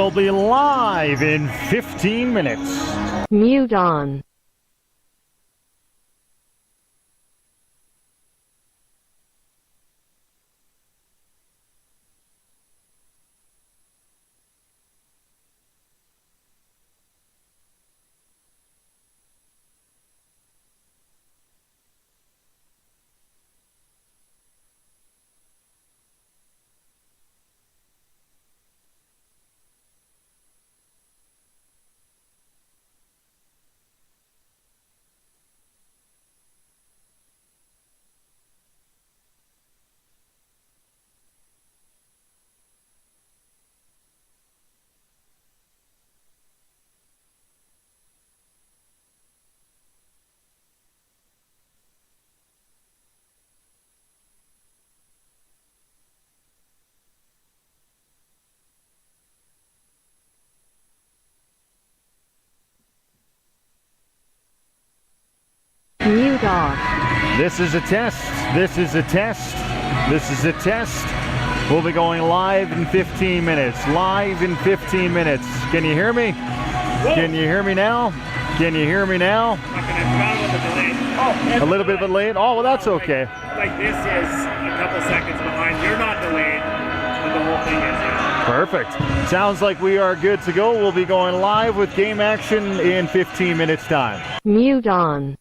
will be live in 15 minutes. Mute on. Mute off. This is a test. This is a test. This is a test. We'll be going live in 15 minutes. Live in 15 minutes. Can you hear me? Whoa. Can you hear me now? Can you hear me now? Okay, I forgot about the delay. Oh, A little bit of a late? Oh, well, that's okay. Like this is a couple seconds behind. You're not delayed, but the whole thing is. Yeah. Perfect. Sounds like we are good to go. We'll be going live with game action in 15 minutes time. Mute on.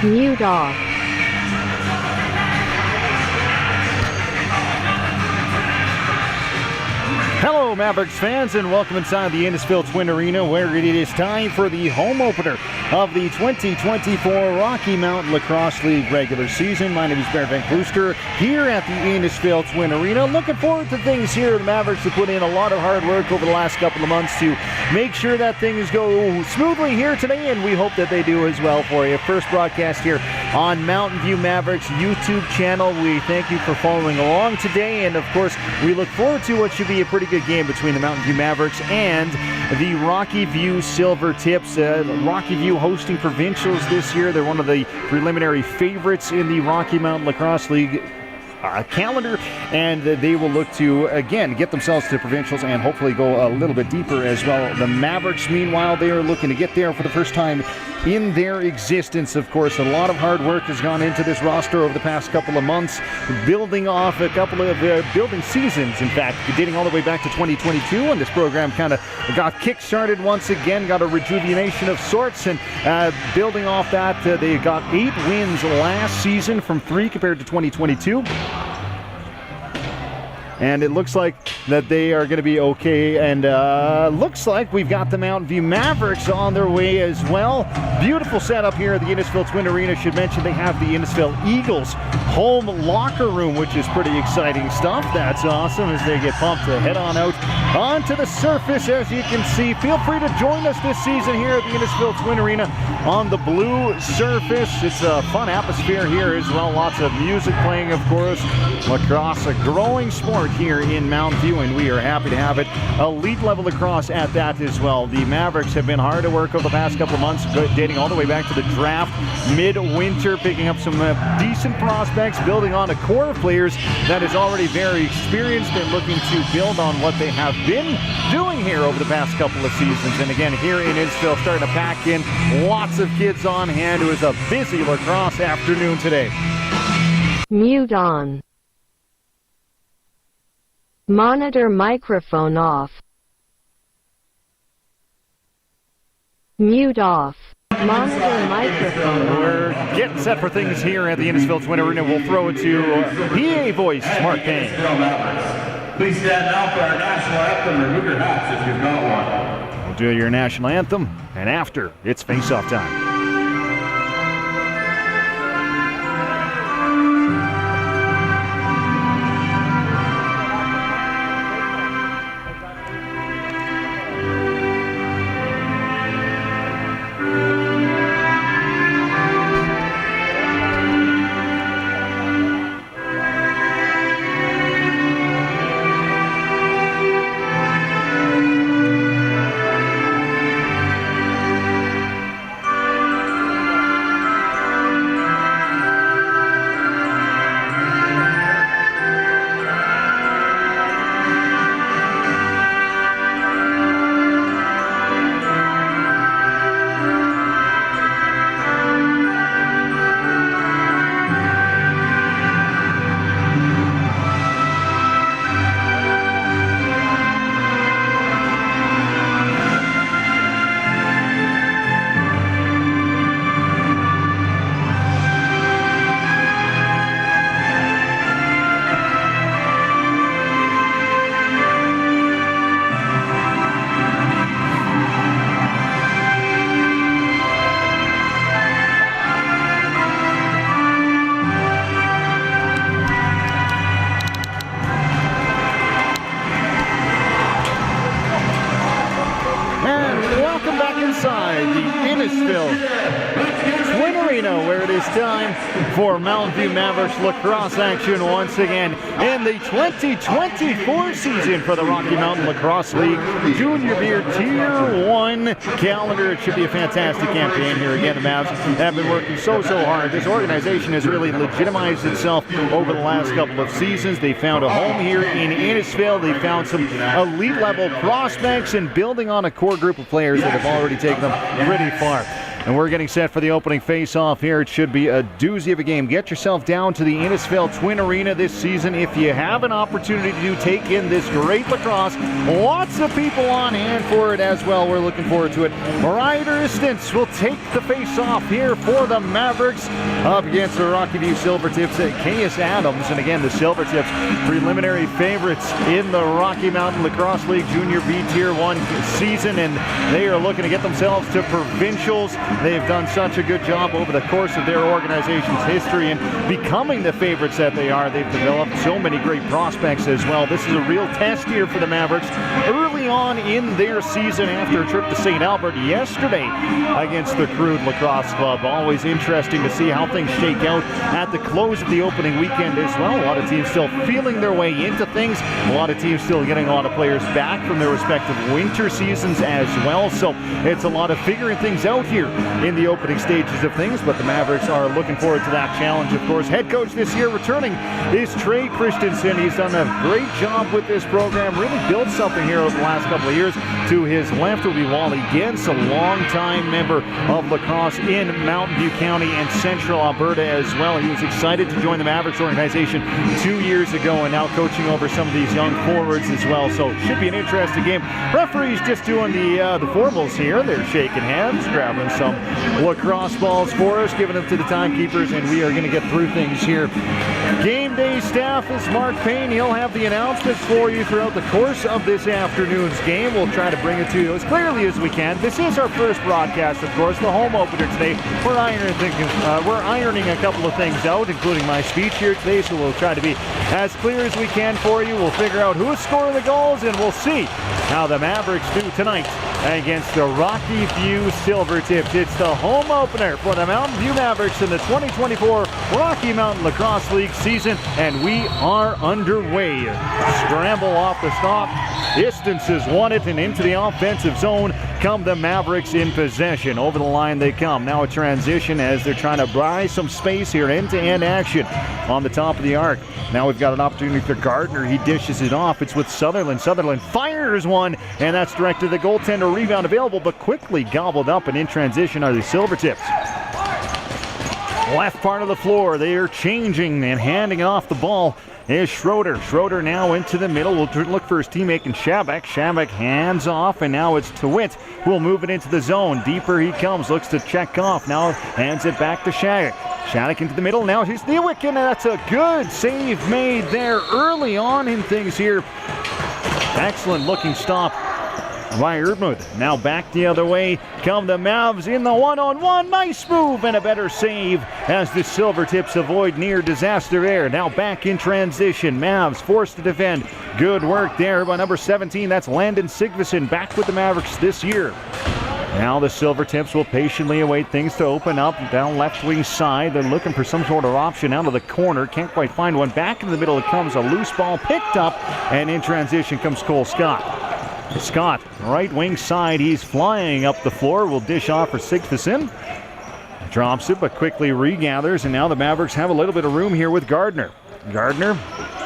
Mute off. Hello, Mavericks fans, and welcome inside the Innisfil Twin Arena, where it is time for the home opener of the 2024 Rocky Mountain Lacrosse League regular season. My name is Bear Van Klooster here at the Innisfil Twin Arena. Looking forward to things here. The Mavericks have put in a lot of hard work over the last couple of months to make sure that things go smoothly here today, and we hope that they do as well for you. First broadcast here on Mountainview Mavericks YouTube channel. We thank you for following along today, and of course, we look forward to what should be a pretty good game between the Mountainview Mavericks and the Rockyview Silvertips. Rockyview hosting provincials this year. They're one of the preliminary favorites in the Rocky Mountain Lacrosse League calendar, and they will look to again get themselves to provincials and hopefully go a little bit deeper as well. The Mavericks, meanwhile, they are looking to get there for the first time in their existence. Of course, a lot of hard work has gone into this roster over the past couple of months, building off a couple of building seasons, in fact, dating all the way back to 2022, and this program kind of got kick-started once again, got a rejuvenation of sorts, and building off that, they got 8 wins last season from 3 compared to 2022. And it looks like that they are going to be okay. And looks like we've got the Mountain View Mavericks on their way as well. Beautiful setup here at the Innisfil Twin Arena. Should mention they have the Innisfil Eagles home locker room, which is pretty exciting stuff. That's awesome as they get pumped to head on out onto the surface. As you can see, feel free to join us this season here at the Innisfil Twin Arena on the blue surface. It's a fun atmosphere here as well. Lots of music playing, of course. Lacrosse, a growing sport here in Mountain View, and we are happy to have it. Elite level lacrosse at that as well. The Mavericks have been hard at work over the past couple of months, dating all the way back to the draft mid-winter, picking up some decent prospects, building on a core of players that is already very experienced and looking to build on what they have been doing here over the past couple of seasons. And again, here in Innisfil, starting to pack in lots of kids on hand. It was a busy lacrosse afternoon today. Mute on. Monitor microphone off. Mute off. Monitor microphone on. We're getting set for things here at the Innisfil Twin Arena. We'll throw it to PA voice, Mark Payne. Please stand now for our national anthem and remove your hats if you've got one. We'll do your national anthem, and after, it's face-off time. Where it is time for Mountainview Mavericks lacrosse action once again in the 2024 season for the Rocky Mountain Lacrosse League Junior Beer Tier 1 calendar. It should be a fantastic campaign here again. The Mavs have been working so hard. This organization has really legitimized itself over the last couple of seasons. They found a home here in Innisfil. They found some elite level prospects and building on a core group of players that have already taken them pretty far. And we're getting set for the opening face-off here. It should be a doozy of a game. Get yourself down to the Innisfil Twin Arena this season if you have an opportunity to take in this great lacrosse. Lots of people on hand for it as well. We're looking forward to it. Ryder Estance will take the face-off here for the Mavericks up against the Rockyview Silvertips at Caius Adams. And again, the Silvertips, preliminary favorites in the Rocky Mountain Lacrosse League Junior B Tier 1 season, and they are looking to get themselves to provincials. They've done such a good job over the course of their organization's history and becoming the favorites that they are. They've developed so many great prospects as well. This is a real test here for the Mavericks early on in their season after a trip to St. Albert yesterday against the Crude Lacrosse Club. Always interesting to see how things shake out at the close of the opening weekend as well. A lot of teams still feeling their way into things. A lot of teams still getting a lot of players back from their respective winter seasons as well. So it's a lot of figuring things out here in the opening stages of things, but the Mavericks are looking forward to that challenge, of course. Head coach this year returning is Trey Christensen. He's done a great job with this program, really built something here over the last couple of years. To his left will be Wally Gintz, a longtime member of lacrosse in Mountain View County and Central Alberta as well. He was excited to join the Mavericks organization 2 years ago and now coaching over some of these young forwards as well. So it should be an interesting game. Referees just doing the formals here. They're shaking hands, grabbing some lacrosse balls for us, giving them to the timekeepers, and we are going to get through things here. Game day staff is Mark Payne. He'll have the announcements for you throughout the course of this afternoon's game. We'll try to bring it to you as clearly as we can. This is our first broadcast, of course, the home opener today. We're ironing a couple of things out, including my speech here today, so we'll try to be as clear as we can for you. We'll figure out who's scoring the goals, and we'll see how the Mavericks do tonight against the Rockyview Silvertips. It's the home opener for the Mountain View Mavericks in the 2024 Rocky Mountain Lacrosse League season, and we are underway. Scramble off the stop. Distance has won it, and into the offensive zone come the Mavericks in possession. Over the line they come. Now a transition as they're trying to buy some space here. End-to-end action on the top of the arc. Now we've got an opportunity for Gardner. He dishes it off. It's with Sutherland. Sutherland fires one, and that's directed to the goaltender. Rebound available, but quickly gobbled up, and in transition are the Silvertips. Left part of the floor, they are changing and handing off the ball is Schroeder. Schroeder now into the middle. Will look for his teammate in Shabak. Shabak hands off, and now it's Tewitt who will move it into the zone. Deeper he comes, looks to check off. Now hands it back to Shabak. Shabak into the middle. Now here's Newick, and that's a good save made there early on in things here. Excellent looking stop by Erdmuth. Now back the other way come the Mavs in the one-on-one. Nice move and a better save as the Silvertips avoid near disaster there. Now back in transition. Mavs forced to defend. Good work there by number 17. That's Landon Sigvason back with the Mavericks this year. Now the Silvertips will patiently await things to open up down left wing side. They're looking for some sort of option out of the corner. Can't quite find one. Back into the middle it comes. A loose ball picked up, and in transition comes Cole Scott. Scott, right wing side, he's flying up the floor. Will dish off for Sigvason. Drops it, but quickly regathers, and now the Mavericks have a little bit of room here with Gardner. Gardner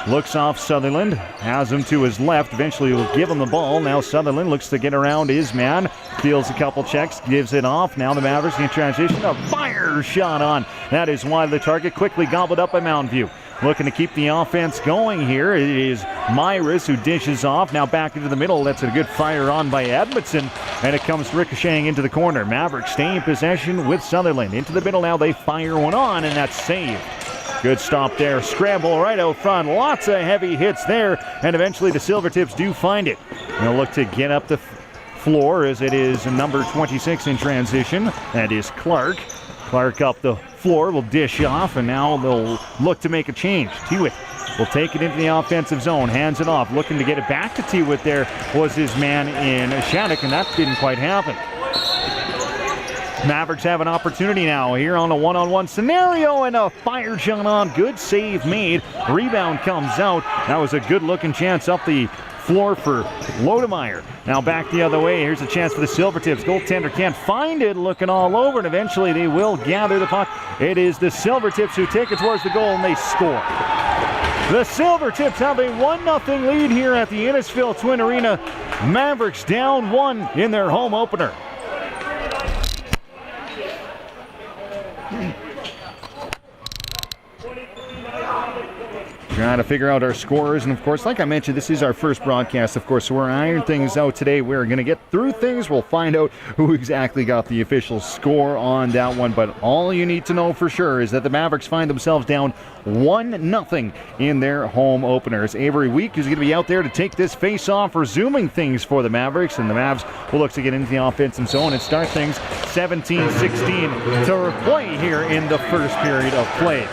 looks off Sutherland, has him to his left. Eventually will give him the ball. Now Sutherland looks to get around his man. Feels a couple checks, gives it off. Now the Mavericks in transition. A fire shot on. That is wide of the target. Quickly gobbled up by Mountainview. Looking to keep the offense going here. It is Myris who dishes off. Now back into the middle. That's a good fire on by Edmondson. And it comes ricocheting into the corner. Mavericks stay in possession with Sutherland. Into the middle now. They fire one on, and that's saved. Good stop there. Scramble right out front. Lots of heavy hits there. And eventually the Silvertips do find it. They'll look to get up the floor as it is number 26 in transition. That is Clark. Clark up the floor will dish off, and now they'll look to make a change. Tewitt will take it into the offensive zone, hands it off, looking to get it back to Tewitt. There was his man in Shattuck, and that didn't quite happen. Mavericks have an opportunity now here on a one-on-one scenario, and a fire shot on. Good save made. Rebound comes out. That was a good-looking chance up the floor for Lodemeyer. Now back the other way. Here's a chance for the Silvertips. Goaltender can't find it, looking all over, and eventually they will gather the puck. It is the Silvertips who take it towards the goal, and they score. The Silvertips have a 1-0 lead here at the Innisfil Twin Arena. Mavericks down 1 in their home opener. Trying to figure out our scores, and of course, like I mentioned, this is our first broadcast, of course, so we're ironing things out today. We're going to get through things. We'll find out who exactly got the official score on that one, but all you need to know for sure is that the Mavericks find themselves down 1-0 in their home openers. Avery Week is going to be out there to take this face-off, resuming things for the Mavericks, and the Mavs will look to get into the offensive zone and start things 17-16 to play here in the first period of play.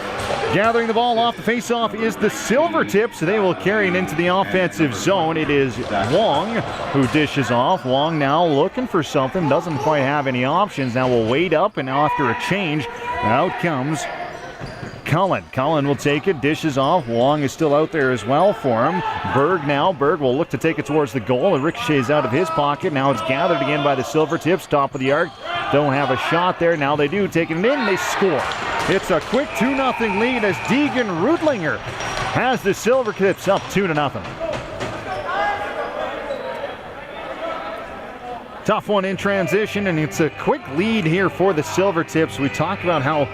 Gathering the ball off the face-off is the Silvertips. They will carry it into the offensive zone. It is Wong who dishes off. Wong now looking for something. Doesn't quite have any options. Now will wait up, and after a change, out comes Cullen. Cullen will take it, dishes off. Wong is still out there as well for him. Berg now. Berg will look to take it towards the goal. It ricochets out of his pocket. Now it's gathered again by the Silvertips. Top of the arc. Don't have a shot there. Now they do. Taking it in. They score. It's a quick 2-0 lead as Deegan Rudlinger has the Silvertips up 2-0. Tough one in transition, and it's a quick lead here for the Silvertips. We talked about how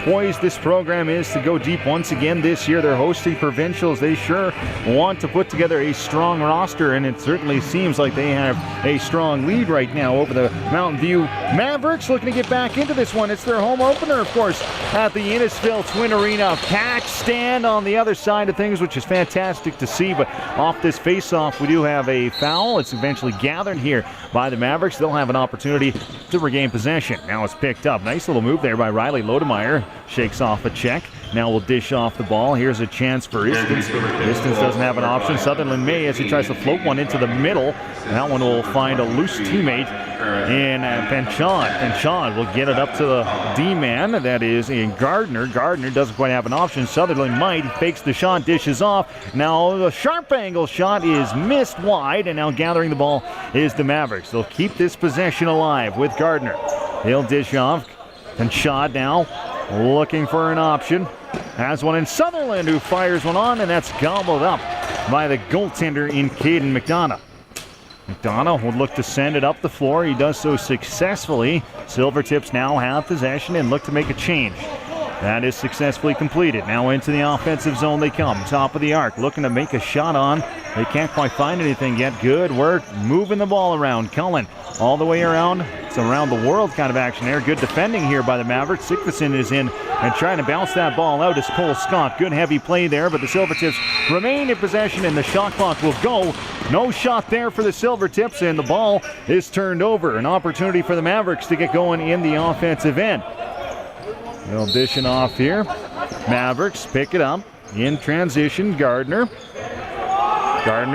poised this program is to go deep once again this year. They're hosting provincials. They sure want to put together a strong roster, and it certainly seems like they have a strong lead right now over the Mountainview Mavericks. Looking to get back into this one. It's their home opener, of course, at the Innisfil Twin Arena. Catch stand on the other side of things, which is fantastic to see, but off this face-off, we do have a foul. It's eventually gathered here by the Mavericks. They'll have an opportunity to regain possession. Now it's picked up. Nice little move there by Riley Lodemeyer. Shakes off a check. Now we'll dish off the ball. Here's a chance for Istens. Istens doesn't have an option. Sutherland may as he tries to float one into the middle. That one will find a loose teammate in Penchon. Penchon will get it up to the D-man. That is in Gardner. Gardner doesn't quite have an option. Sutherland might. He fakes the shot, dishes off. Now the sharp angle shot is missed wide, and now gathering the ball is the Mavericks. They'll keep this possession alive with Gardner. He'll dish off. Penchon now looking for an option. Has one in Sutherland, who fires one on, and that's gobbled up by the goaltender in Caden McDonough. McDonough will look to send it up the floor. He does so successfully. Silvertips now have possession and look to make a change. That is successfully completed. Now into the offensive zone they come. Top of the arc, looking to make a shot on. They can't quite find anything yet. Good work moving the ball around. Cullen all the way around. It's around the world kind of action there. Good defending here by the Mavericks. Sigfusson is in and trying to bounce that ball out as Cole Scott. Good heavy play there, but the Silvertips remain in possession and the shot clock will go. No shot there for the Silvertips, and the ball is turned over. An opportunity for the Mavericks to get going in the offensive end. They'll dish it off here. Mavericks pick it up in transition. Gardner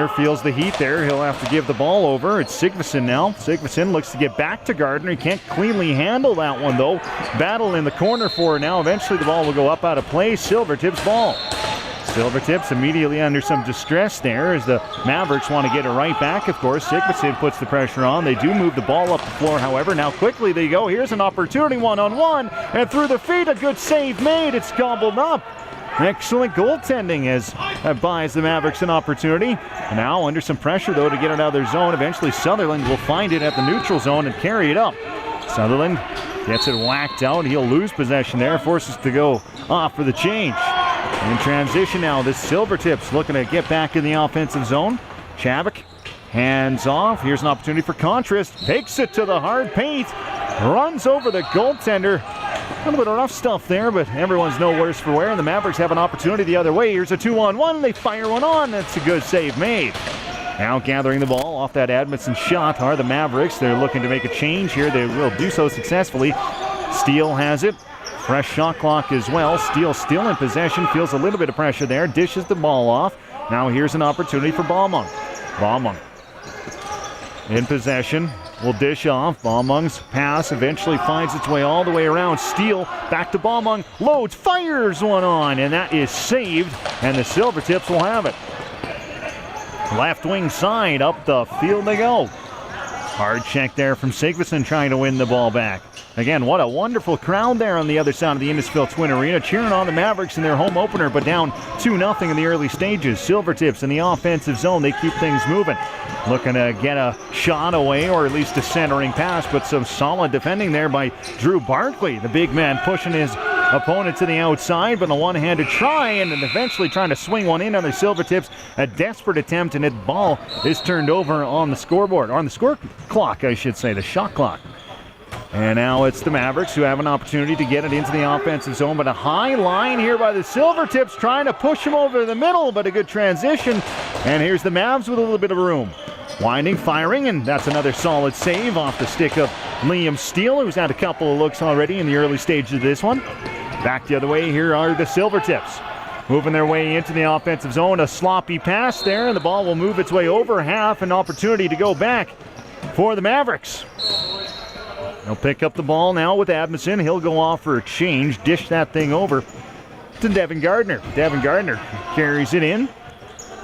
feels the heat there. He'll have to give the ball over. It's Sigfusson now. Sigfusson looks to get back to Gardner. He can't cleanly handle that one, though. Battle in the corner for it now. Eventually the ball will go up out of play. Silvertips ball. Silvertips immediately under some distress there as the Mavericks want to get it right back, of course. Sigfusson puts the pressure on. They do move the ball up the floor, however. Now quickly they go. Here's an opportunity one-on-one, and through the feet, a good save made. It's gobbled up. Excellent goaltending as that buys the Mavericks an opportunity. Now under some pressure, though, to get it out of their zone. Eventually Sutherland will find it at the neutral zone and carry it up. Sutherland gets it whacked out. He'll lose possession there, forces to go off for the change. In transition now, the Silvertips looking to get back in the offensive zone. Chavik hands off. Here's an opportunity for Contrast. Takes it to the hard paint. Runs over the goaltender. A little bit of rough stuff there, but everyone's no worse for wear. And the Mavericks have an opportunity the other way. Here's a 2-on-1. They fire one on. That's a good save made. Now gathering the ball off that Adamson shot are the Mavericks. They're looking to make a change here. They will do so successfully. Steele has it. Fresh shot clock as well. Steele still in possession. Feels a little bit of pressure there. Dishes the ball off. Now here's an opportunity for Baumung. Baumung in possession. Will dish off. Baumung's pass eventually finds its way all the way around. Steele back to Baumung. Loads, fires one on, and that is saved. And the Silvertips will have it. Left wing side, up the field they go. Hard check there from Sigfusson trying to win the ball back. Again, what a wonderful crowd there on the other side of the Innisfil Twin Arena, cheering on the Mavericks in their home opener, but down 2-0 in the early stages. Silvertips in the offensive zone, they keep things moving. Looking to get a shot away, or at least a centering pass, but some solid defending there by Drew Barkley, the big man pushing his opponent to the outside, but a one-handed try, and then eventually trying to swing one in on the Silvertips. A desperate attempt, and the ball is turned over on the scoreboard, or on the score clock, I should say, the shot clock. And now it's the Mavericks who have an opportunity to get it into the offensive zone, but a high line here by the Silvertips trying to push them over the middle, but a good transition. And here's the Mavs with a little bit of room. Winding, firing, and that's another solid save off the stick of Liam Steele, who's had a couple of looks already in the early stages of this one. Back the other way, here are the Silvertips. Moving their way into the offensive zone, a sloppy pass there, and the ball will move its way over half, an opportunity to go back for the Mavericks. They'll pick up the ball now with Adamson. He'll go off for a change, dish that thing over to Devin Gardner. Devin Gardner carries it in.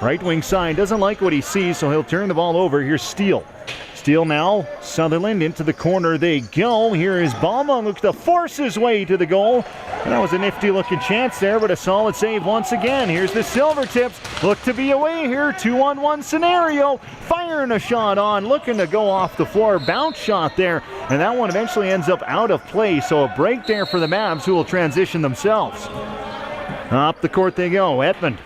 Right wing side doesn't like what he sees, so he'll turn the ball over. Here's Steele. Steele now, Sutherland into the corner they go. Here is Balma, looks to force his way to the goal. And that was a nifty looking chance there, but a solid save once again. Here's the Silvertips, look to be away here, 2-on-1 scenario. Firing a shot on, looking to go off the floor, bounce shot there. And that one eventually ends up out of play, so a break there for the Mavs, who will transition themselves. Up the court they go, Edmund.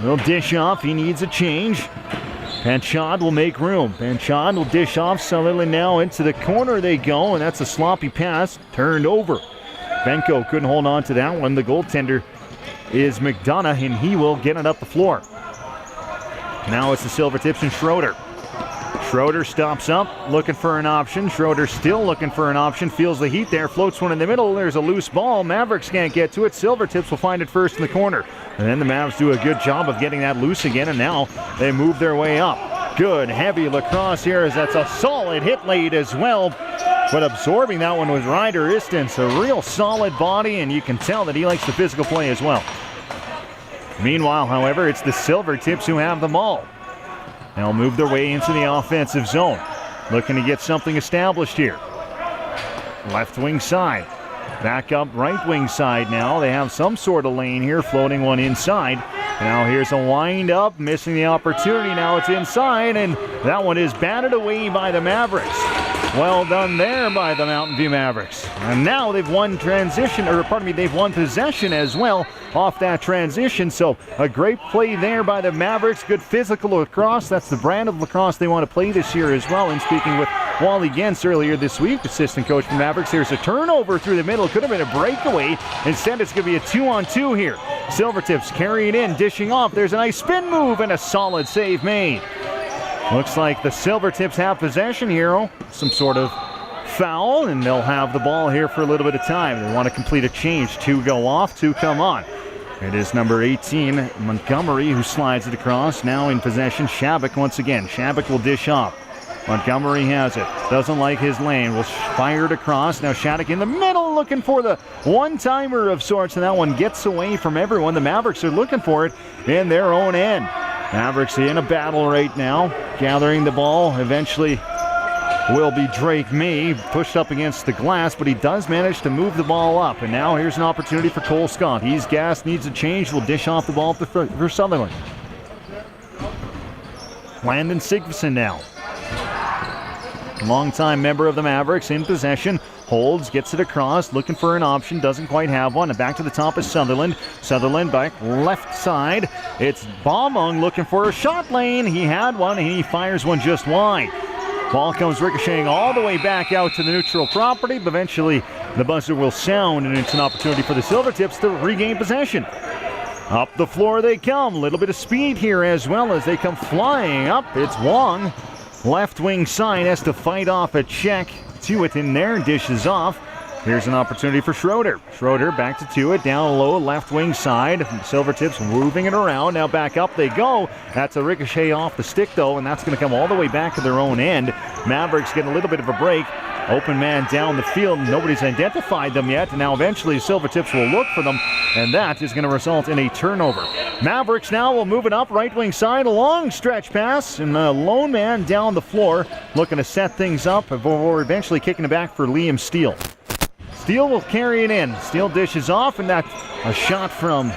Will dish off, he needs a change. Panchad will make room. Panchad will dish off. Sutherland now into the corner they go, and that's a sloppy pass turned over. Benko couldn't hold on to that one. The goaltender is McDonough, and he will get it up the floor. Now it's the Silvertips and Schroeder. Schroeder stops up, looking for an option. Schroeder still looking for an option. Feels the heat there, floats one in the middle. There's a loose ball. Mavericks can't get to it. Silvertips will find it first in the corner. And then the Mavs do a good job of getting that loose again, and now they move their way up. Good, heavy lacrosse here, as that's a solid hit late as well. But absorbing that one was Ryder Istens, a real solid body, and you can tell that he likes the physical play as well. Meanwhile, however, it's the Silvertips who have the ball. They'll move their way into the offensive zone, looking to get something established here. Left wing side. Back up right wing side now. They have some sort of lane here, floating one inside. Now here's a wind up, missing the opportunity. Now it's inside, and that one is batted away by the Mavericks. Well done there by the Mountain View Mavericks. And now they've won they've won possession as well off that transition. So a great play there by the Mavericks. Good physical lacrosse. That's the brand of lacrosse they want to play this year as well. And speaking with Wally Gens earlier this week, assistant coach for Mavericks, there's a turnover through the middle. Could have been a breakaway. Instead, it's going to be a 2-on-2 here. Silvertips carry it in, dishing off. There's a nice spin move and a solid save made. Looks like the Silvertips have possession here. Some sort of foul, and they'll have the ball here for a little bit of time. They want to complete a change. 2 go off, 2 come on. It is number 18, Montgomery, who slides it across. Now in possession, Shabak once again. Shabak will dish off. Montgomery has it. Doesn't like his lane. Will fire it across. Now Shattuck in the middle looking for the one-timer of sorts, and that one gets away from everyone. The Mavericks are looking for it in their own end. Mavericks in a battle right now, gathering the ball. Eventually will be Drake May, pushed up against the glass, but he does manage to move the ball up. And now here's an opportunity for Cole Scott. He's gassed, needs a change, will dish off the ball for Sutherland. Landon Sigvason now. Longtime member of the Mavericks in possession. Holds, gets it across, looking for an option, doesn't quite have one. And back to the top is Sutherland. Sutherland back left side. It's Baumung looking for a shot lane. He had one, and he fires one just wide. Ball comes ricocheting all the way back out to the neutral property, but eventually the buzzer will sound, and it's an opportunity for the Silvertips to regain possession. Up the floor they come. A little bit of speed here as well as they come flying up. It's Wong. Left wing side has to fight off a check. Tewitt in there, dishes off. Here's an opportunity for Schroeder. Schroeder back to Tewitt, down low, left wing side. Silvertips moving it around. Now back up they go. That's a ricochet off the stick though, and that's going to come all the way back to their own end. Mavericks get a little bit of a break. Open man down the field. Nobody's identified them yet. And now eventually Silvertips will look for them, and that is going to result in a turnover. Mavericks now will move it up right wing side. A long stretch pass, and a lone man down the floor looking to set things up before eventually kicking it back for Liam Steele. Steele will carry it in. Steele dishes off, and that's a shot from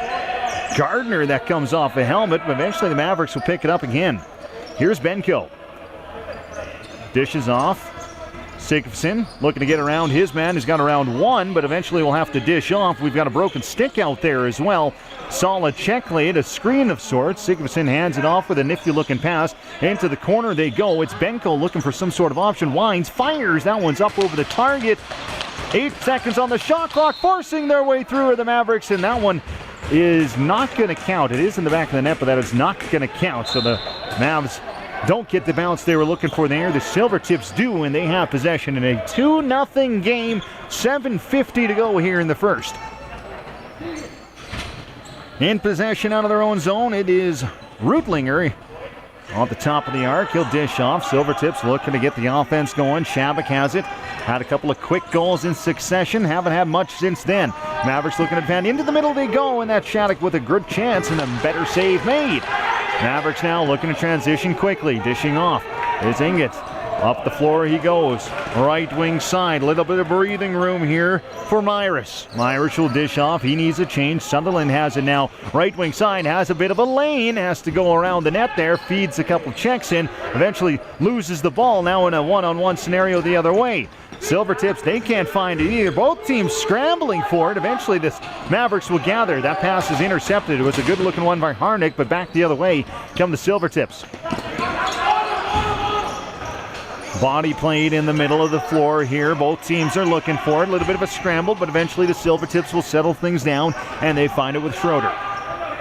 Gardner that comes off the helmet, but eventually the Mavericks will pick it up again. Here's Benko. Dishes off. Sigfusson looking to get around his man. He's got around one, but eventually will have to dish off. We've got a broken stick out there as well. Solid check lead, a screen of sorts. Sigfusson hands it off with a nifty-looking pass. Into the corner they go. It's Benko looking for some sort of option. Wines fires. That one's up over the target. 8 seconds on the shot clock, forcing their way through the Mavericks, and that one is not going to count. It is in the back of the net, but that is not going to count. So the Mavs don't get the bounce they were looking for there. The Silvertips do, and they have possession in a 2-0 game. 7:50 to go here in the first. In possession out of their own zone, it is Rutlinger on the top of the arc. He'll dish off. Silvertips looking to get the offense going. Shabak has it. Had a couple of quick goals in succession. Haven't had much since then. Mavericks looking to fan into the middle they go, and that's Shattuck with a good chance and a better save made. Mavericks now looking to transition quickly. Dishing off is Inget. Up the floor he goes. Right wing side. Little bit of breathing room here for Myris. Myris will dish off. He needs a change. Sunderland has it now. Right wing side has a bit of a lane. Has to go around the net there. Feeds a couple checks in. Eventually loses the ball. Now in a one-on-one scenario the other way. Silvertips, they can't find it either. Both teams scrambling for it. Eventually the Mavericks will gather. That pass is intercepted. It was a good-looking one by Harnick, but back the other way come the Silvertips. Body played in the middle of the floor here. Both teams are looking for it. A little bit of a scramble, but eventually the Silvertips will settle things down, and they find it with Schroeder.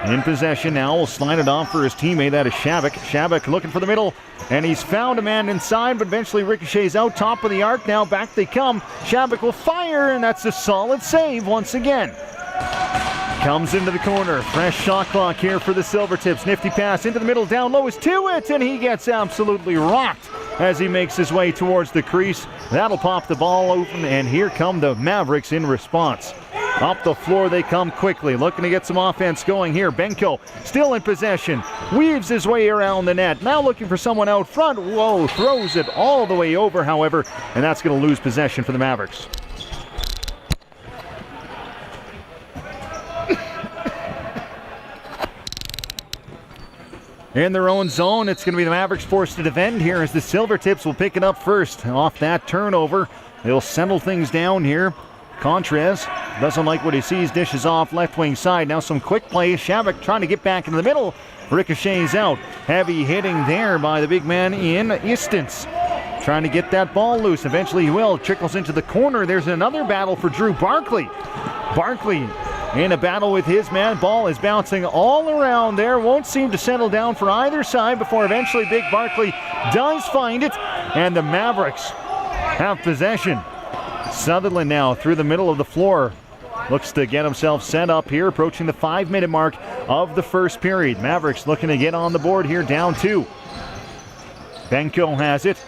In possession now, will slide it off for his teammate. That is Shabak. Shabak looking for the middle, and he's found a man inside, but eventually ricochets out. Top of the arc now, back they come. Shabak will fire, and that's a solid save once again. Comes into the corner. Fresh shot clock here for the Silvertips. Nifty pass into the middle. Down low is Tewitt, and he gets absolutely rocked as he makes his way towards the crease. That'll pop the ball open, and here come the Mavericks in response. Up the floor they come quickly, looking to get some offense going here. Benko still in possession, weaves his way around the net. Now looking for someone out front. Whoa, throws it all the way over, however, and that's going to lose possession for the Mavericks. In their own zone, it's going to be the Mavericks forced to defend here as the Silvertips will pick it up first. Off that turnover, they'll settle things down here. Contres doesn't like what he sees, dishes off left wing side. Now some quick play. Shabak trying to get back into the middle. Ricochets out. Heavy hitting there by the big man in Istance. Trying to get that ball loose. Eventually he will. Trickles into the corner. There's another battle for Drew Barkley. Barkley in a battle with his man. Ball is bouncing all around there. Won't seem to settle down for either side before eventually Big Barkley does find it. And the Mavericks have possession. Sutherland now through the middle of the floor. Looks to get himself set up here, approaching the 5-minute mark of the first period. Mavericks looking to get on the board here, down 2. Benko has it.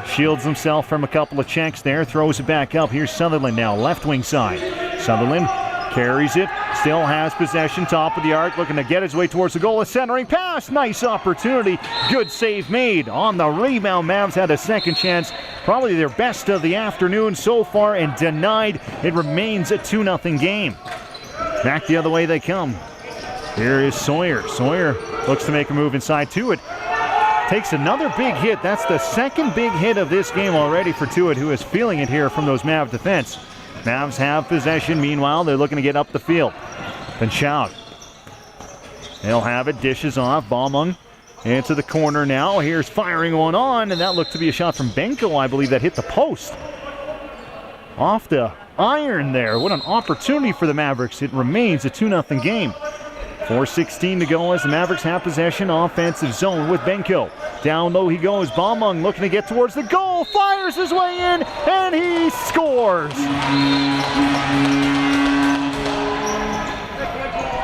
Shields himself from a couple of checks there. Throws it back up. Here's Sutherland now, left wing side. Sutherland carries it. Still has possession. Top of the arc. Looking to get his way towards the goal. A centering pass. Nice opportunity. Good save made. On the rebound, Mavs had a second chance. Probably their best of the afternoon so far and denied. It remains a 2-0 game. Back the other way they come. Here is Sawyer. Sawyer looks to make a move inside to it. Takes another big hit. That's the second big hit of this game already for Tewitt, who is feeling it here from those Mav defense. Mavs have possession. Meanwhile, they're looking to get up the field. Shout. They'll have it. Dishes off. Baumung into the corner now. Here's firing one on, and that looked to be a shot from Benko, I believe, that hit the post. Off the iron there. What an opportunity for the Mavericks. It remains a 2-0 game. 4:16 to go as the Mavericks have possession. Offensive zone with Benko. Down low he goes. Baumung looking to get towards the goal. Fires his way in, and he scores.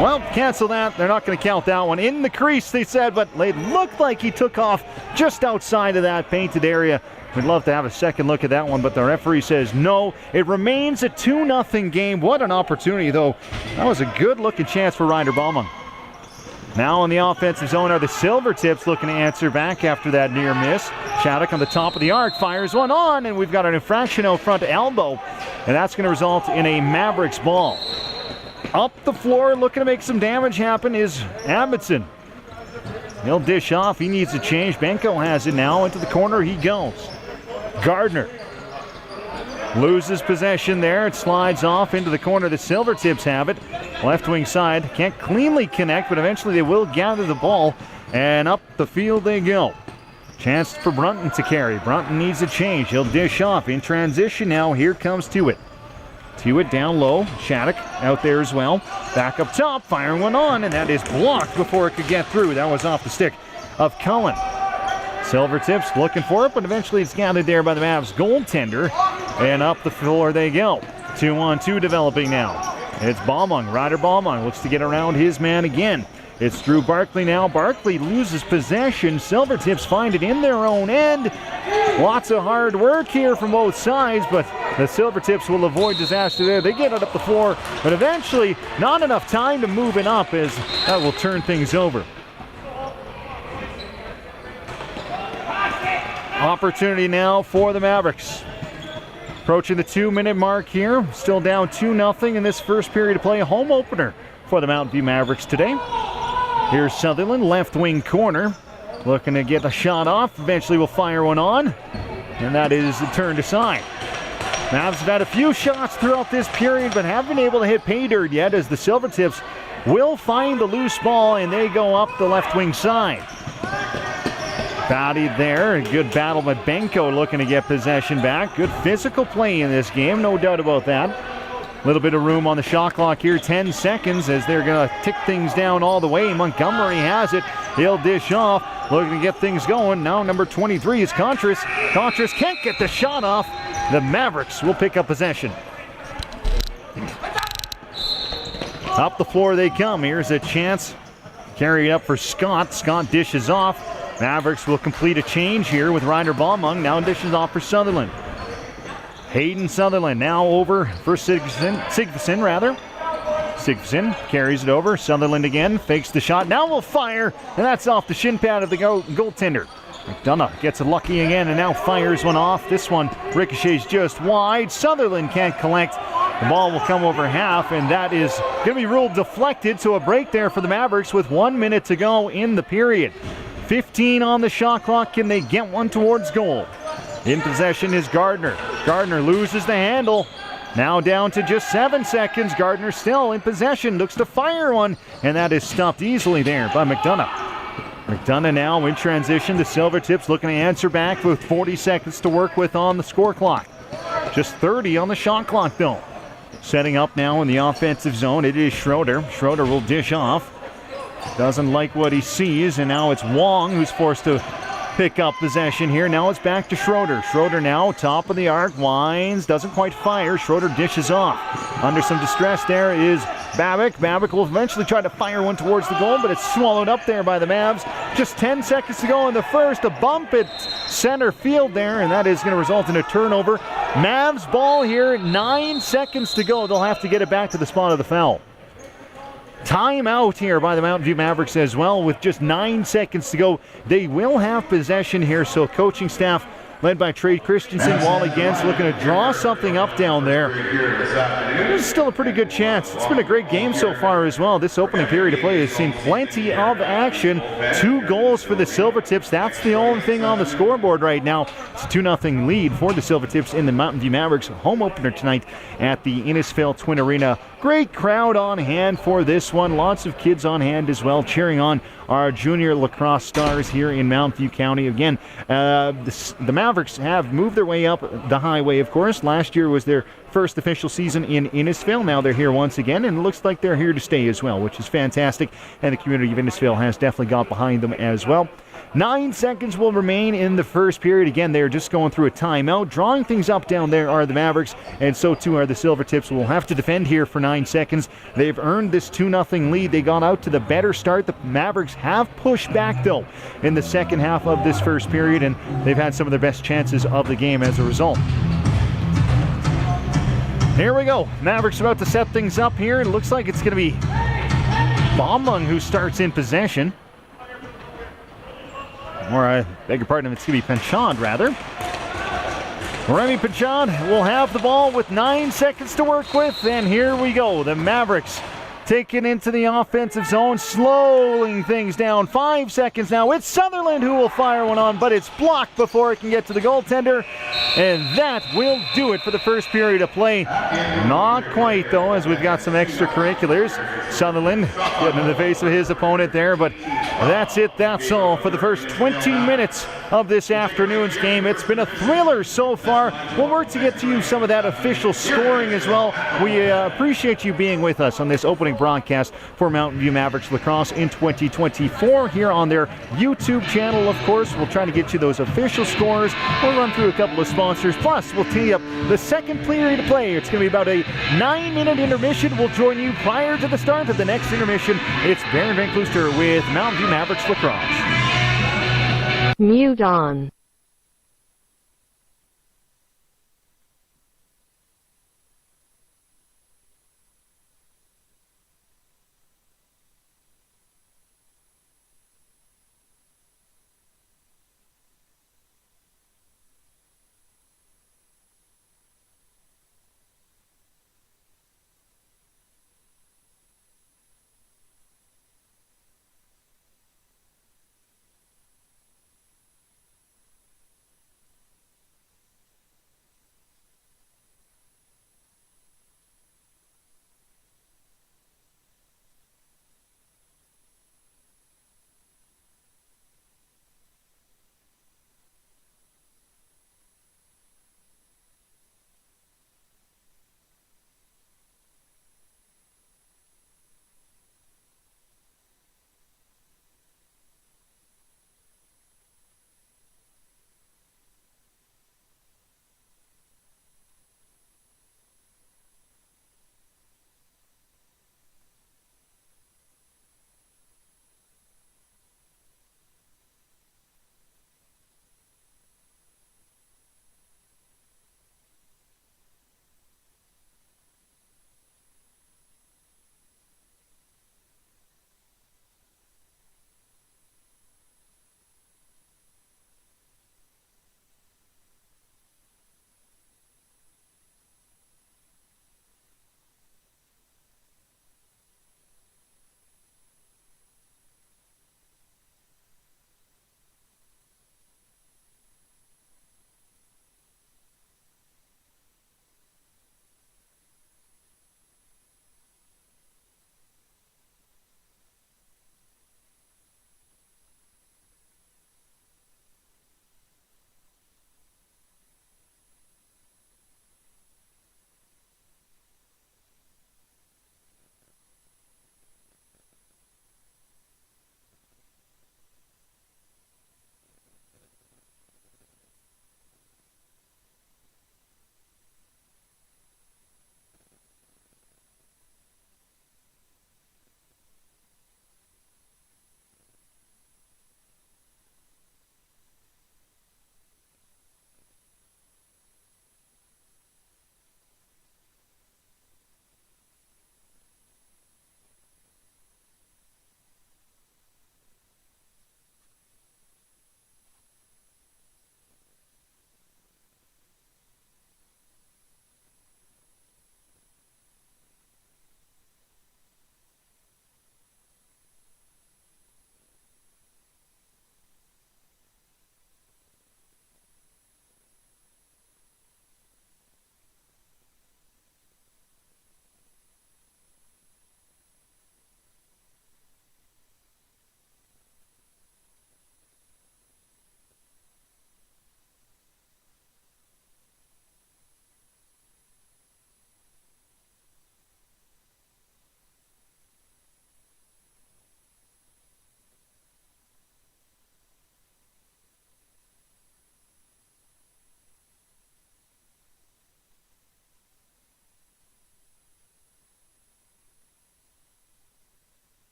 Well, cancel that. They're not going to count that one. In the crease, they said, but it looked like he took off just outside of that painted area. We'd love to have a second look at that one, but the referee says no. It remains a 2-0 game. What an opportunity, though. That was a good-looking chance for Ryder Baumung. Now in the offensive zone are the Silvertips looking to answer back after that near miss. Shattuck on the top of the arc fires one on, and we've got an infraction out front elbow, and that's going to result in a Mavericks ball. Up the floor, looking to make some damage happen is Amundsen. He'll dish off. He needs a change. Benko has it now. Into the corner he goes. Gardner Loses possession there. It slides off into the corner. The Silvertips have it. Left wing side. Can't cleanly connect, but eventually they will gather the ball. And up the field they go. Chance for Brunton to carry. Brunton needs a change. He'll dish off in transition now. Here comes Tewitt. Tewitt down low. Shattuck out there as well. Back up top. Firing one on, and that is blocked before it could get through. That was off the stick of Cullen. Silvertips looking for it, but eventually it's gathered there by the Mavs goaltender. And up the floor they go. 2-on-2 developing now. It's Baumung. Ryder Baumung looks to get around his man again. It's Drew Barkley now. Barkley loses possession. Silvertips find it in their own end. Lots of hard work here from both sides, but the Silvertips will avoid disaster there. They get it up the floor, but eventually not enough time to move it up as that will turn things over. Opportunity now for the Mavericks. Approaching the 2-minute mark here. Still down 2-0 in this first period of play. A home opener for the Mountainview Mavericks today. Here's Sutherland, left wing corner. Looking to get a shot off. Eventually will fire one on. And that is turned aside. Mavs have had a few shots throughout this period, but haven't been able to hit pay dirt yet as the Silvertips will find the loose ball and they go up the left wing side. Bodied there. A good battle by Benko looking to get possession back. Good physical play in this game, no doubt about that. A little bit of room on the shot clock here. 10 seconds as they're going to tick things down all the way. Montgomery has it. He'll dish off. Looking to get things going. Now number 23 is Contreras. Contreras can't get the shot off. The Mavericks will pick up possession. Up the floor they come. Here's a chance. Carry it up for Scott. Scott dishes off. Mavericks will complete a change here with Ryder Baumung. Now dishes off for Sutherland. Hayden Sutherland now over for Sigvason. Sigvason carries it over. Sutherland again fakes the shot. Now will fire, and that's off the shin pad of the goaltender. McDonough gets it lucky again and now fires one off. This one ricochets just wide. Sutherland can't collect. The ball will come over half, and that is going to be ruled deflected. So a break there for the Mavericks with 1 minute to go in the period. 15 on the shot clock. Can they get one towards goal? In possession is Gardner. Gardner loses the handle. Now down to just 7 seconds. Gardner still in possession. Looks to fire one, and that is stopped easily there by McDonough. McDonough now in transition. The Silvertips looking to answer back with 40 seconds to work with on the score clock. Just 30 on the shot clock though. Setting up now in the offensive zone. It is Schroeder. Schroeder will dish off. Doesn't like what he sees, and now it's Wong who's forced to pick up possession here. Now it's back to Schroeder. Schroeder now top of the arc, winds, doesn't quite fire. Schroeder dishes off. Under some distress there is Babic. Babic will eventually try to fire one towards the goal, but it's swallowed up there by the Mavs. Just 10 seconds to go in the first. A bump at center field there, and that is going to result in a turnover. Mavs ball here, 9 seconds to go. They'll have to get it back to the spot of the foul. Timeout here by the Mountain View Mavericks as well with just 9 seconds to go. They will have possession here, so coaching staff led by Trey Christensen, Wally Gens looking to draw something up down there. There's still a pretty good chance. It's been a great game so far as well. This opening period of play has seen plenty of action. 2 goals for the Silvertips. That's the only thing on the scoreboard right now. It's a 2-0 lead for the Silvertips in the Mountain View Mavericks home opener tonight at the Innisfail Twin Arena. Great crowd on hand for this one. Lots of kids on hand as well, cheering on our junior lacrosse stars here in Mountain View County. Again, the Mavericks have moved their way up the highway, of course. Last year was their first official season in Innisfail. Now they're here once again, and it looks like they're here to stay as well, which is fantastic. And the community of Innisfail has definitely got behind them as well. 9 seconds will remain in the first period. Again, they're just going through a timeout. Drawing things up down there are the Mavericks, and so too are the Silvertips. We'll have to defend here for 9 seconds. They've earned this 2-0 lead. They got out to the better start. The Mavericks have pushed back, though, in the second half of this first period, and they've had some of their best chances of the game as a result. Here we go. Mavericks about to set things up here. It looks like it's going to be Baumung who starts in possession. Or I beg your pardon, it's going to be Penchard, rather. Remy Penchard will have the ball with 9 seconds to work with, and here we go. The Mavericks taken into the offensive zone, slowing things down. 5 seconds now. It's Sutherland who will fire one on, but it's blocked before it can get to the goaltender. And that will do it for the first period of play. Not quite, though, as we've got some extracurriculars. Sutherland getting in the face of his opponent there, but that's it. That's all for the first 20 minutes of this afternoon's game. It's been a thriller so far. We'll work to get to you some of that official scoring as well. We appreciate you being with us on this opening broadcast for Mountainview Mavericks lacrosse in 2024 here on their YouTube channel. Of course, we'll try to get you those official scores. We'll run through a couple of sponsors. Plus, we'll tee up the second period of play. It's going to be about a 9-minute intermission. We'll join you prior to the start of the next intermission. It's Baron Van Klooster with Mountain View Mavericks lacrosse. Mute on.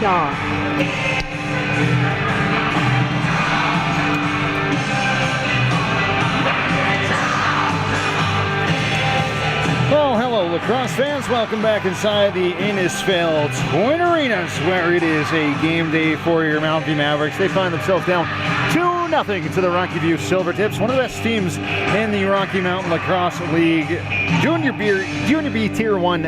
off. Well, hello, lacrosse fans. Welcome back inside the Innisfail Twin Arenas, where it is a game day for your Mountainview Mavericks. They find themselves down 2-0 to the Rockyview Silvertips, one of the best teams in the Rocky Mountain Lacrosse League Junior B Tier 1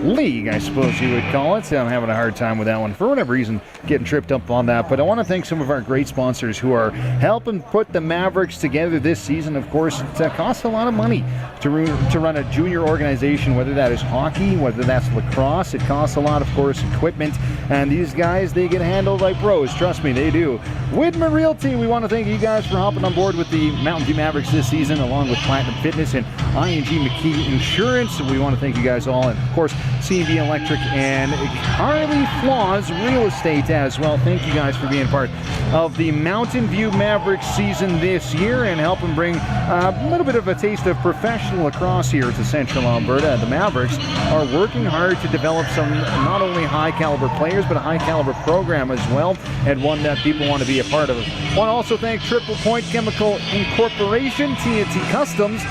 league, I suppose you would call it. I'm having a hard time with that one for whatever reason, getting tripped up on that. But I want to thank some of our great sponsors who are helping put the Mavericks together this season. Of course, it costs a lot of money to run a junior organization, whether that is hockey, whether that's lacrosse. It costs a lot, of course, equipment. And these guys, they get handled like pros. Trust me, they do. Widmer Realty, we want to thank you guys for hopping on board with the Mountainview Mavericks this season, along with Platinum Fitness and ING McKee Insurance. We want to thank you guys all. And, of course, CB Electric and Harley Flaws Real Estate as well. Thank you guys for being part of the Mountainview Mavericks season this year and helping bring a little bit of a taste of professional lacrosse here to Central Alberta. The Mavericks are working hard to develop some not only high caliber players, but a high caliber program as well, and one that people want to be a part of. I want to also thank Triple Point Chemical Incorporation, TNT Customs,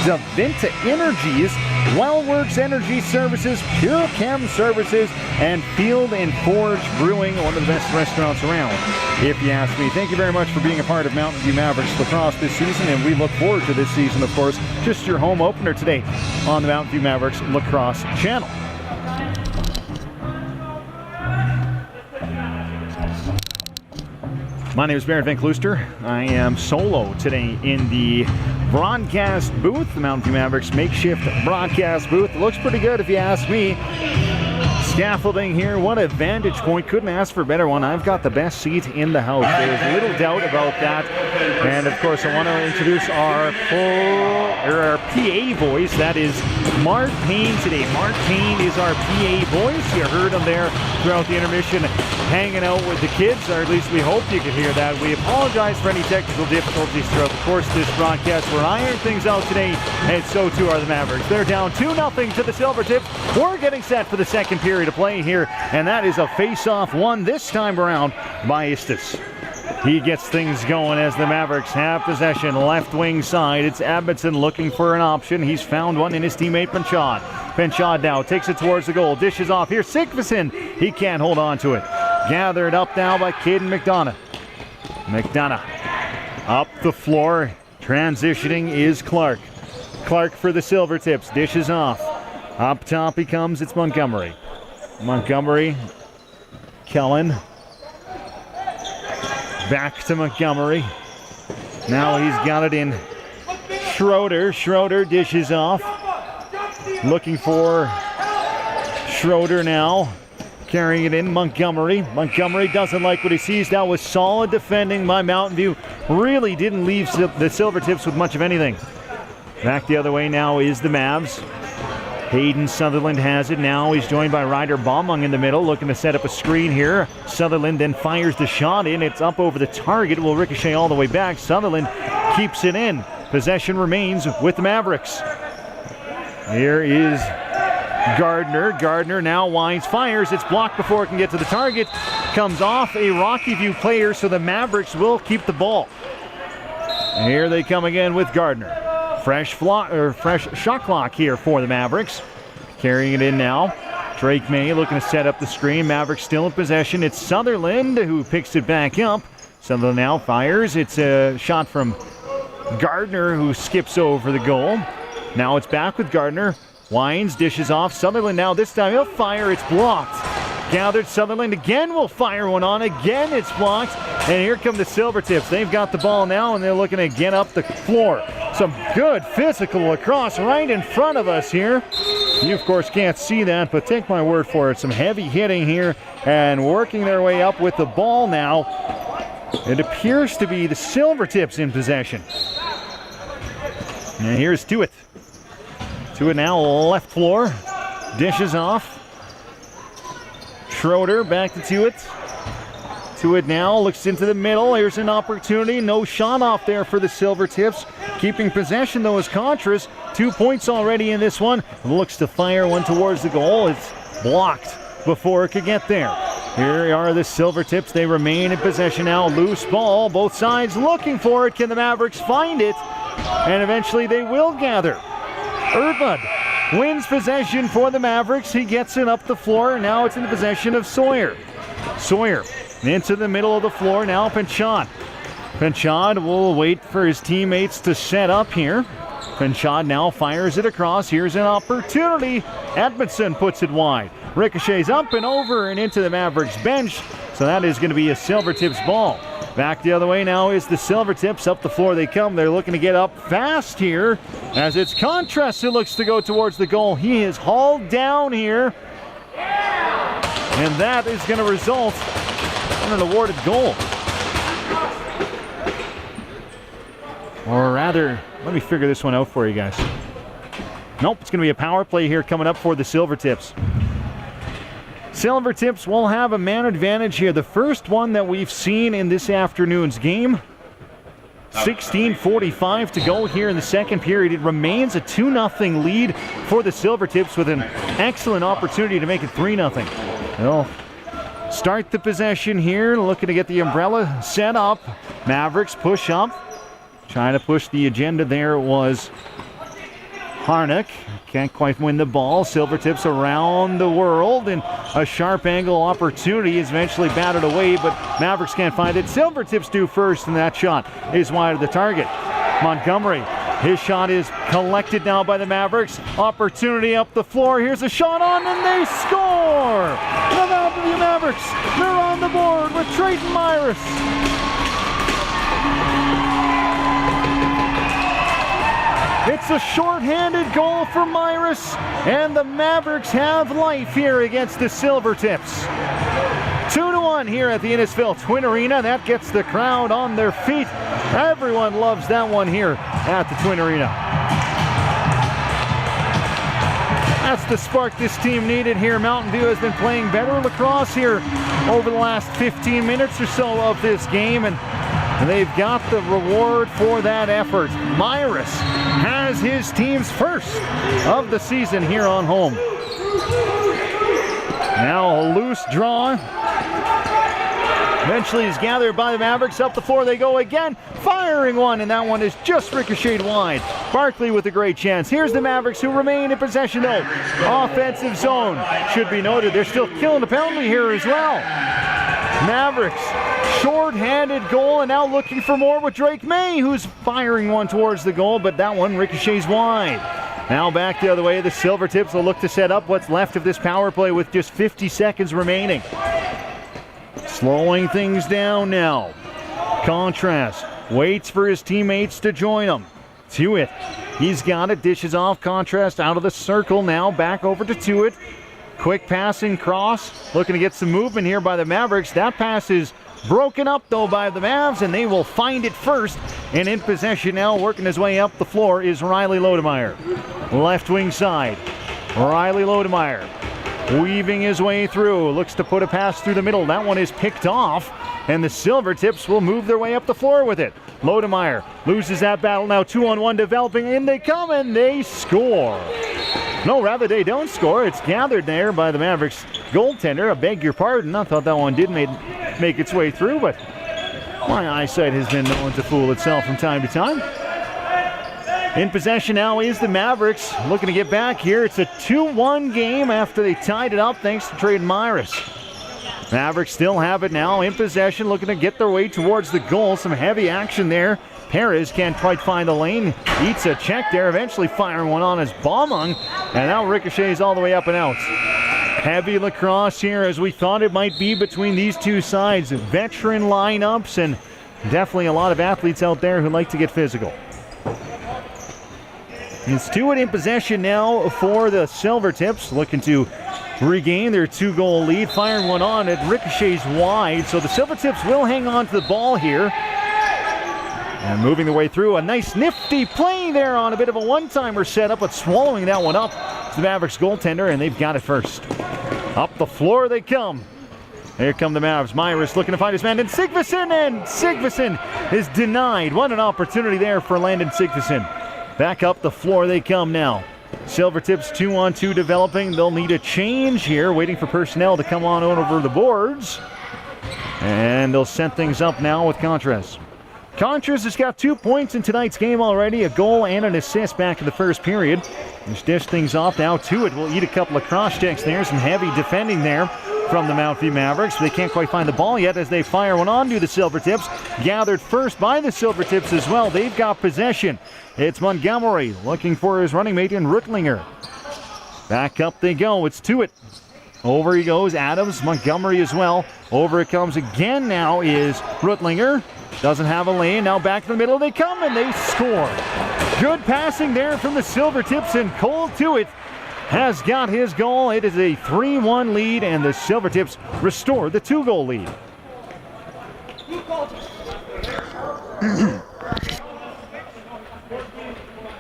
Davinta Energies, Wellworks Energy Services, Pure Chem Services, and Field and Forge Brewing, one of the best restaurants around, if you ask me. Thank you very much for being a part of Mountainview Mavericks lacrosse this season, and we look forward to this season, of course. Just your home opener today on the Mountainview Mavericks lacrosse channel. My name is Barrett Van Klooster. I am solo today in the broadcast booth, the Mountainview Mavericks makeshift broadcast booth. It looks pretty good if you ask me. Scaffolding here, what a vantage point. Couldn't ask for a better one. I've got the best seat in the house. There's little doubt about that. And of course, I want to introduce our PA voice. That is Mark Payne today. Mark Payne is our PA voice. You heard him there throughout the intermission hanging out with the kids, or at least we hope you could hear that. We apologize for any technical difficulties throughout the course of this broadcast. We're ironing things out today, and so too are the Mavericks. They're down 2-0 to the Silvertips. We're getting set for the second period of play here, and that is a face-off won this time around by Istis. He gets things going as the Mavericks have possession left wing side. It's Abbottson looking for an option. He's found one in his teammate Penchad. Penchad now takes it towards the goal. Dishes off here. Sigvason. He can't hold on to it. Gathered up now by Caden McDonough. McDonough up the floor. Transitioning is Clark. Clark for the Silvertips. Dishes off. Up top he comes. It's Montgomery. Montgomery. Kellen. Back to Montgomery. Now he's got it in Schroeder. Schroeder dishes off. Looking for Schroeder now. Carrying it in, Montgomery. Montgomery doesn't like what he sees. That was solid defending by Mountain View. Really didn't leave the Silvertips with much of anything. Back the other way now is the Mavs. Hayden Sutherland has it now. He's joined by Ryder Baumung in the middle, looking to set up a screen here. Sutherland then fires the shot in. It's up over the target. It will ricochet all the way back. Sutherland keeps it in. Possession remains with the Mavericks. Here is Gardner. Gardner now winds, fires. It's blocked before it can get to the target. Comes off a Rockyview player, so the Mavericks will keep the ball. And here they come again with Gardner. Fresh shot clock here for the Mavericks. Carrying it in now. Drake May looking to set up the screen. Mavericks still in possession. It's Sutherland who picks it back up. Sutherland now fires. It's a shot from Gardner who skips over the goal. Now it's back with Gardner. Winds, dishes off. Sutherland now, this time he'll fire. It's blocked. Gathered. Sutherland again will fire one on. Again it's blocked. And here come the Silvertips. They've got the ball now and they're looking to get up the floor. Some good physical lacrosse right in front of us here. You, of course, can't see that, but take my word for it. Some heavy hitting here and working their way up with the ball now. It appears to be the Silvertips in possession. And here's Tewitt. Tewitt now left floor. Dishes off. Schroeder back to Tewitt. Tewitt now looks into the middle. Here's an opportunity. No shot off there for the Silvertips. Keeping possession, though, is Contras. 2 points already in this one. Looks to fire one towards the goal. It's blocked before it could get there. Here are the Silvertips. They remain in possession now. Loose ball. Both sides looking for it. Can the Mavericks find it? And eventually they will gather. Erdmund wins possession for the Mavericks. He gets it up the floor. Now it's in the possession of Sawyer. Sawyer into the middle of the floor. Now Pinchot. Pinchot will wait for his teammates to set up here. Pinchot now fires it across. Here's an opportunity. Edmondson puts it wide. Ricochets up and over and into the Mavericks bench. So that is going to be a Silvertips ball. Back the other way now is the Silvertips. Up the floor they come. They're looking to get up fast here. As it's Contrast who looks to go towards the goal. He is hauled down here. And that is going to result in an awarded goal. Or rather, let me figure this one out for you guys. Nope, it's going to be a power play here coming up for the Silvertips. Silvertips will have a man advantage here. The first one that we've seen in this afternoon's game. 16:45 to go here in the second period. It remains a 2-0 lead for the Silvertips with an excellent opportunity to make it 3-0. They'll start the possession here, looking to get the umbrella set up. Mavericks push up. Trying to push the agenda there was Harnack. Can't quite win the ball. Silvertips around the world, and a sharp angle opportunity is eventually batted away, but Mavericks can't find it. Silvertips do first, and that shot is wide of the target. Montgomery, his shot is collected now by the Mavericks. Opportunity up the floor. Here's a shot on, and they score! The Mountainview Mavericks, they're on the board with Trayton Myris. It's a short-handed goal for Myris, and the Mavericks have life here against the Silvertips. 2-1 here at the Innisfil Twin Arena. That gets the crowd on their feet. Everyone loves that one here at the Twin Arena. That's the spark this team needed here. Mountainview has been playing better lacrosse here over the last 15 minutes or so of this game, and they've got the reward for that effort. Myris has his team's first of the season here on home. Now a loose draw. Eventually is gathered by the Mavericks. Up the floor they go again. Firing one, and that one is just ricocheted wide. Barkley with a great chance. Here's the Mavericks who remain in possession though. Offensive zone. Should be noted, they're still killing the penalty here as well. Mavericks, short-handed goal, and now looking for more with Drake May, who's firing one towards the goal, but that one ricochets wide. Now back the other way, the Silvertips will look to set up what's left of this power play with just 50 seconds remaining. Slowing things down now. Contrast waits for his teammates to join him. Tewitt, he's got it, dishes off. Contrast out of the circle now, back over to Tewitt. Quick passing cross, looking to get some movement here by the Mavericks. That pass is broken up though by the Mavs, and they will find it first. And in possession now, working his way up the floor, is Riley Lodemeyer. Left wing side, Riley Lodemeyer weaving his way through, looks to put a pass through the middle. That one is picked off, and the Silvertips will move their way up the floor with it. Lodemeyer loses that battle now, 2-on-1 developing, in they come and they score. No, rather they don't score. It's gathered there by the Mavericks goaltender. I beg your pardon. I thought that one did make its way through, but my eyesight has been known to fool itself from time to time. In possession now is the Mavericks, looking to get back here. It's a 2-1 game after they tied it up thanks to Trayton Myris. Mavericks still have it now in possession, looking to get their way towards the goal. Some heavy action there. Perez can't quite find the lane. Eats a check there, eventually firing one on his Baumung, and now ricochets all the way up and out. Heavy lacrosse here, as we thought it might be between these two sides. Veteran lineups, and definitely a lot of athletes out there who like to get physical. It's Tewitt in possession now for the Silvertips, looking to regain their 2-goal lead. Firing one on, it ricochets wide, so the Silvertips will hang on to the ball here. And moving the way through, a nice nifty play there on a bit of a one-timer setup, but swallowing that one up. It's the Mavericks goaltender, and they've got it first. Up the floor they come. Here come the Mavs. Myris looking to find his man in Sigvason, and Sigvason is denied. What an opportunity there for Landon Sigvason. Back up the floor they come now. Silvertips 2-on-2 developing. They'll need a change here, waiting for personnel to come on over the boards. And they'll set things up now with Contras. Contras has got 2 points in tonight's game already, a goal and an assist back in the first period. Just dish things off now to it. We'll eat a couple of cross checks there. Some heavy defending there from the Mountainview Mavericks. They can't quite find the ball yet as they fire one on to the Silvertips. Gathered first by the Silvertips as well. They've got possession. It's Montgomery looking for his running mate in Ruttlinger. Back up they go. It's to it. Over he goes. Adams, Montgomery as well. Over it comes again now is Ruttlinger. Doesn't have a lane. Now back in the middle they come and they score. Good passing there from the Silvertips, and Cole Tewitt has got his goal. It is a 3-1 lead, and the Silvertips restore the 2-goal lead.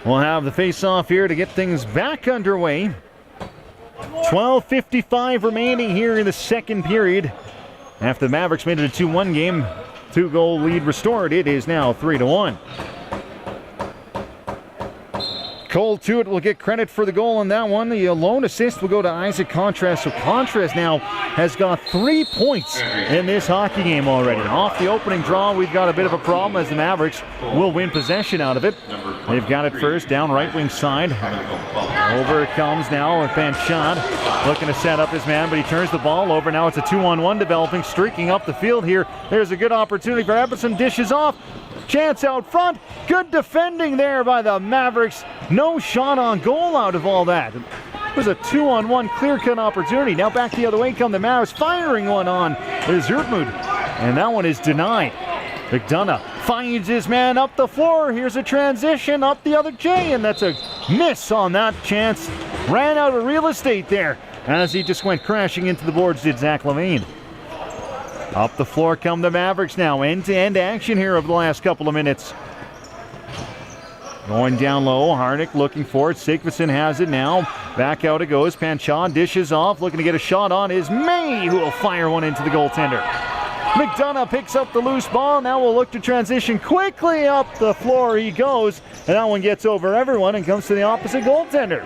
We'll have the face-off here to get things back underway. 12:55 remaining here in the second period. After the Mavericks made it a 2-1 game, 2-goal lead restored. It is now 3-1. Cole Tewitt will get credit for the goal on that one. The lone assist will go to Isaac Contras. So Contras now has got 3 points in this hockey game already. Off the opening draw, we've got a bit of a problem as the Mavericks will win possession out of it. They've got it first, down right wing side. Over it comes now with Panchad looking to set up his man, but he turns the ball over. Now it's a 2-on-1 developing, streaking up the field here. There's a good opportunity for Epperson, dishes off. Chance out front. Good defending there by the Mavericks. No shot on goal out of all that. It was a 2-on-1 clear-cut opportunity. Now back the other way come the Mavericks, firing one on Zurtmut. And that one is denied. McDonough finds his man up the floor. Here's a transition up the other J, and that's a miss on that chance. Ran out of real estate there as he just went crashing into the boards, did Zach Levine. Up the floor come the Mavericks now. End-to-end action here over the last couple of minutes. Going down low, Harnick looking for it. Sigvason has it now. Back out it goes. Panchon dishes off, looking to get a shot on is May, who will fire one into the goaltender. McDonough picks up the loose ball. Now we'll look to transition quickly up the floor. He goes, and that one gets over everyone and comes to the opposite goaltender.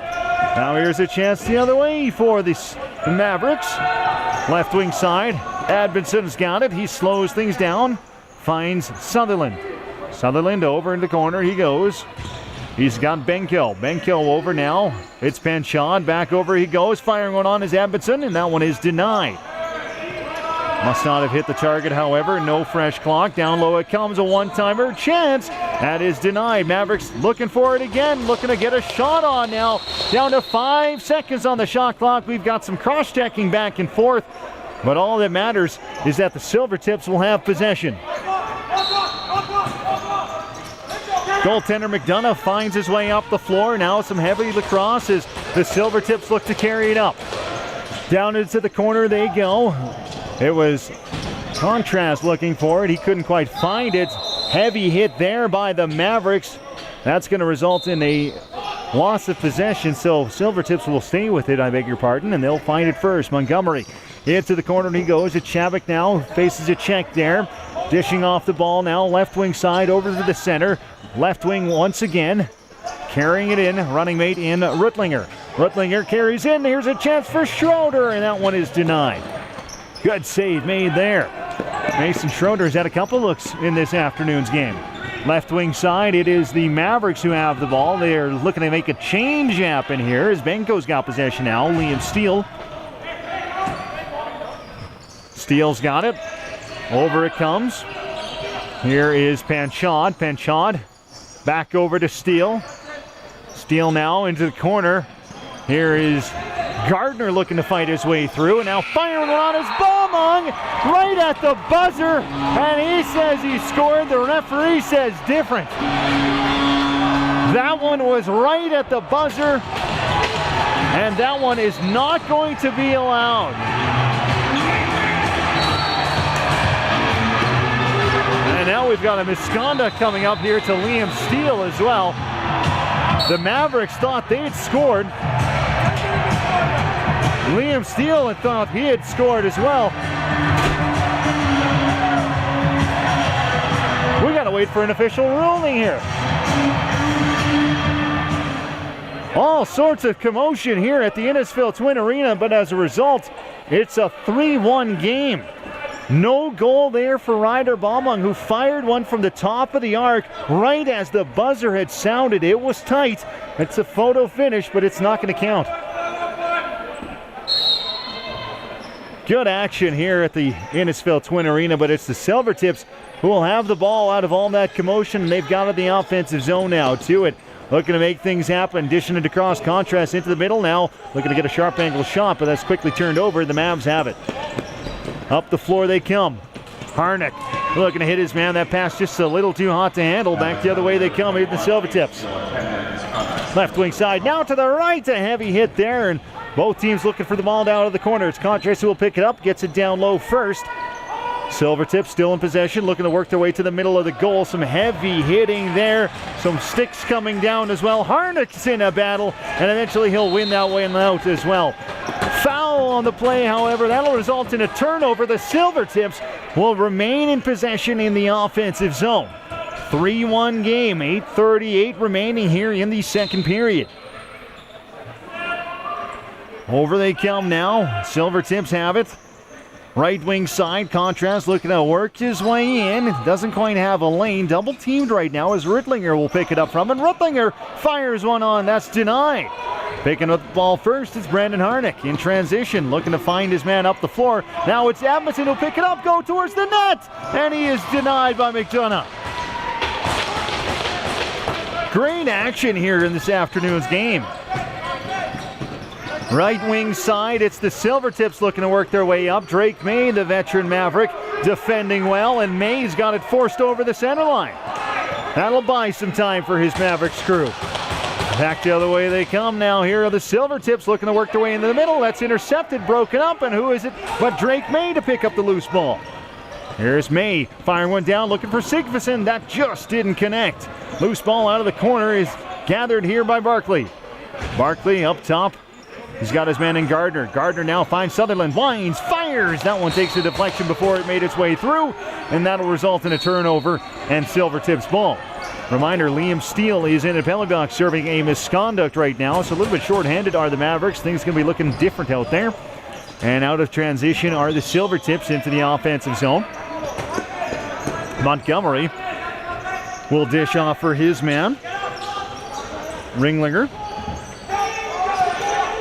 Now here's a chance the other way for the Mavericks. Left wing side. Advinson's got it. He slows things down. Finds Sutherland. Sutherland over in the corner. He goes. He's got Benko. Benko over now. It's Panchon. Back over he goes. Firing one on is Advinson, and that one is denied. Must not have hit the target, however. No fresh clock. Down low it comes. A one-timer. Chance. That is denied. Mavericks looking for it again. Looking to get a shot on now. Down to 5 seconds on the shot clock. We've got some cross-checking back and forth. But all that matters is that the Silvertips will have possession. Goaltender McDonough finds his way up the floor. Now some heavy lacrosse as the Silvertips look to carry it up. Down into the corner they go. It was Contras looking for it. He couldn't quite find it. Heavy hit there by the Mavericks. That's going to result in a loss of possession, so Silvertips will stay with it, I beg your pardon, and they'll find it first. Montgomery into the corner and he goes. It's Chavik now, faces a check there. Dishing off the ball now, left wing side over to the center. Left wing once again. Carrying it in, running mate in Ruttlinger. Ruttlinger carries in, here's a chance for Schroeder, and that one is denied. Good save made there. Mason Schroeder's had a couple looks in this afternoon's game. Left wing side, it is the Mavericks who have the ball. They're looking to make a change happen here as Benko's got possession now. Liam Steele. Steele's got it. Over it comes. Here is Panchad. Panchad back over to Steele. Steele now into the corner. Here is Gardner looking to fight his way through, and now firing on his Bomong right at the buzzer, and he says he scored. The referee says different. That one was right at the buzzer, and that one is not going to be allowed. And now we've got a misconduct coming up here to Liam Steele as well. The Mavericks thought they had scored. Liam Steele had thought he had scored as well. We got to wait for an official ruling here. All sorts of commotion here at the Innisfil Twin Arena, but as a result, it's a 3-1 game. No goal there for Ryder Baumung, who fired one from the top of the arc right as the buzzer had sounded. It was tight. It's a photo finish, but it's not going to count. Good action here at the Innisfil Twin Arena, but it's the Silvertips who will have the ball out of all that commotion, and they've got it in the offensive zone now. To it, looking to make things happen, dishing it across, contrast into the middle now, looking to get a sharp angle shot, but that's quickly turned over. The Mavs have it. Up the floor they come. Harnick looking to hit his man. That pass just a little too hot to handle. Back the other way they come, hitting the Silvertips. Left wing side, now to the right, a heavy hit there, and both teams looking for the ball down to the corner. It's Contrast who will pick it up, gets it down low first. Silvertips still in possession, looking to work their way to the middle of the goal. Some heavy hitting there, some sticks coming down as well. Harnick's in a battle, and eventually he'll win that one out as well. Foul on the play, however, that'll result in a turnover. The Silvertips will remain in possession in the offensive zone. 3-1 game, 8:38 remaining here in the second period. Over they come now. Silvertips have it. Right wing side, Contrast looking to work his way in. Doesn't quite have a lane. Double teamed right now as Rittlinger will pick it up from him. Rittlinger fires one on. That's denied. Picking up the ball first, it's Brandon Harnick in transition, looking to find his man up the floor. Now it's Edmondson who'll pick it up, go towards the net, and he is denied by McDonough. Great action here in this afternoon's game. Right wing side, it's the Silvertips looking to work their way up. Drake May, the veteran Maverick, defending well, and May's got it forced over the center line. That'll buy some time for his Mavericks crew. Back the other way they come now. Here are the Silvertips looking to work their way into the middle. That's intercepted, broken up, and who is it but Drake May to pick up the loose ball. Here's May firing one down, looking for Sigvason. That just didn't connect. Loose ball out of the corner is gathered here by Barkley. Barkley up top. He's got his man in Gardner. Gardner now finds Sutherland. Wines, fires. That one takes a deflection before it made its way through, and that'll result in a turnover and Silvertips ball. Reminder, Liam Steele is in a penalty box serving a misconduct right now. So a little bit short-handed are the Mavericks. Things going to be looking different out there. And out of transition are the Silvertips into the offensive zone. Montgomery will dish off for his man. Ringlinger.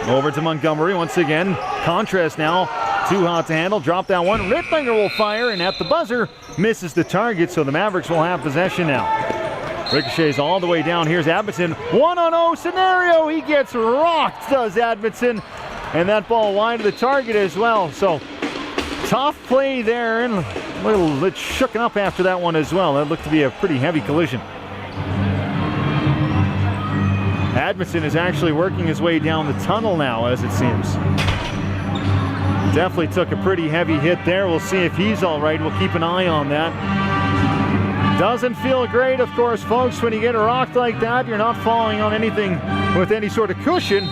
Over to Montgomery once again. Contrast now. Too hot to handle. Drop that one. Rittlinger will fire, and at the buzzer misses the target, so the Mavericks will have possession now. Ricochets all the way down. Here's Admondson. 1-on-0 scenario. He gets rocked, does Admondson. And that ball wide of the target as well. So tough play there, and a little bit shooken up after that one as well. That looked to be a pretty heavy collision. Admondson is actually working his way down the tunnel now, as it seems. Definitely took a pretty heavy hit there. We'll see if he's all right. We'll keep an eye on that. Doesn't feel great, of course, folks. When you get rocked like that, you're not falling on anything with any sort of cushion.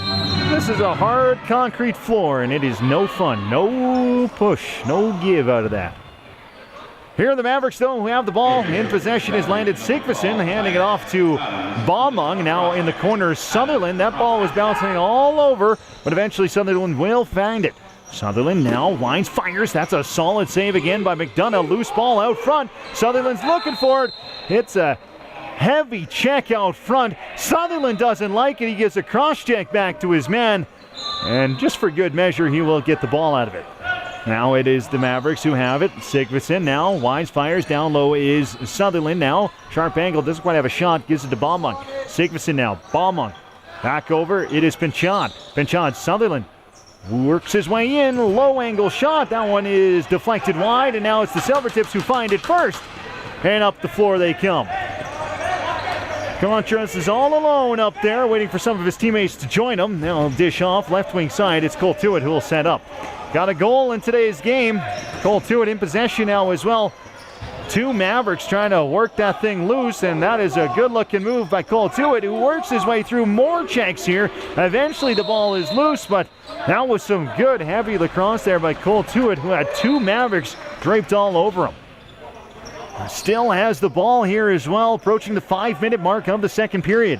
This is a hard concrete floor, and it is no fun. No push, no give out of that. Here are the Mavericks, though, who have the ball. In possession is landed Sigvason, handing it off to Baumung. Now in the corner, Sutherland. That ball was bouncing all over, but eventually Sutherland will find it. Sutherland now winds, fires. That's a solid save again by McDonough. Loose ball out front. Sutherland's looking for it. It's a heavy check out front. Sutherland doesn't like it. He gives a cross check back to his man. And just for good measure, he will get the ball out of it. Now it is the Mavericks who have it. Sigvason now winds, fires. Down low is Sutherland now. Sharp angle, doesn't quite have a shot. Gives it to Baumung. Sigvason now. Baumung. Back over. It is Pinchot. Pinchot, Sutherland. Works his way in, low angle shot. That one is deflected wide, and now it's the Silvertips who find it first. And up the floor they come. Contrast is all alone up there, waiting for some of his teammates to join him. Now he'll dish off, left wing side. It's Cole Tewitt who will set up. Got a goal in today's game. Cole Tewitt in possession now as well. Two Mavericks trying to work that thing loose, and that is a good-looking move by Cole Tewitt, who works his way through more checks here. Eventually the ball is loose, but that was some good heavy lacrosse there by Cole Tewitt, who had two Mavericks draped all over him. Still has the ball here as well, approaching the 5-minute mark of the second period.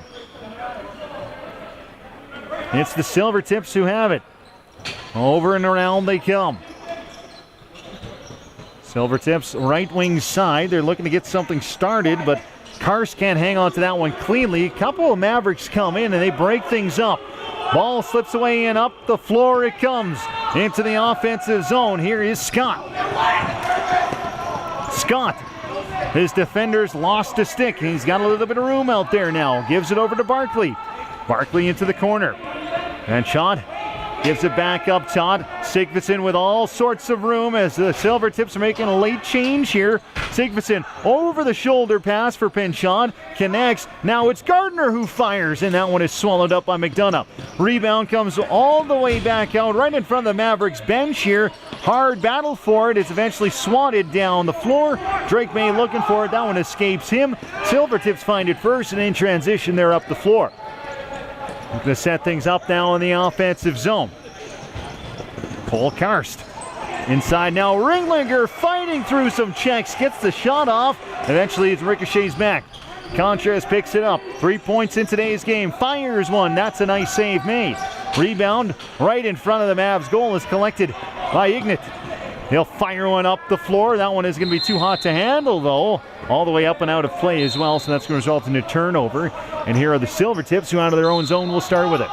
It's the Silvertips who have it. Over and around they come. Silvertips right wing side. They're looking to get something started, but Karst can't hang on to that one cleanly. A couple of Mavericks come in and they break things up. Ball slips away and up the floor it comes. Into the offensive zone. Here is Scott. Scott. His defenders lost a stick. He's got a little bit of room out there now. Gives it over to Barkley. Barkley into the corner. And shot. Gives it back up top. Sigvason with all sorts of room as the Silvertips are making a late change here. Sigvason over the shoulder pass for Pinchon. Connects. Now it's Gardner who fires, and that one is swallowed up by McDonough. Rebound comes all the way back out right in front of the Mavericks bench here. Hard battle for it. It's eventually swatted down the floor. Drake May looking for it. That one escapes him. Silvertips find it first, and in transition they're up the floor. Going to set things up now in the offensive zone. Cole Karst. Inside now, Ringlinger fighting through some checks. Gets the shot off. Eventually it ricochets back. Contreras picks it up. 3 points in today's game. Fires one. That's a nice save made. Rebound right in front of the Mavs. Goal is collected by Ignat. He'll fire one up the floor. That one is going to be too hot to handle, though. All the way up and out of play as well, so that's going to result in a turnover. And here are the Silvertips, who out of their own zone will start with it.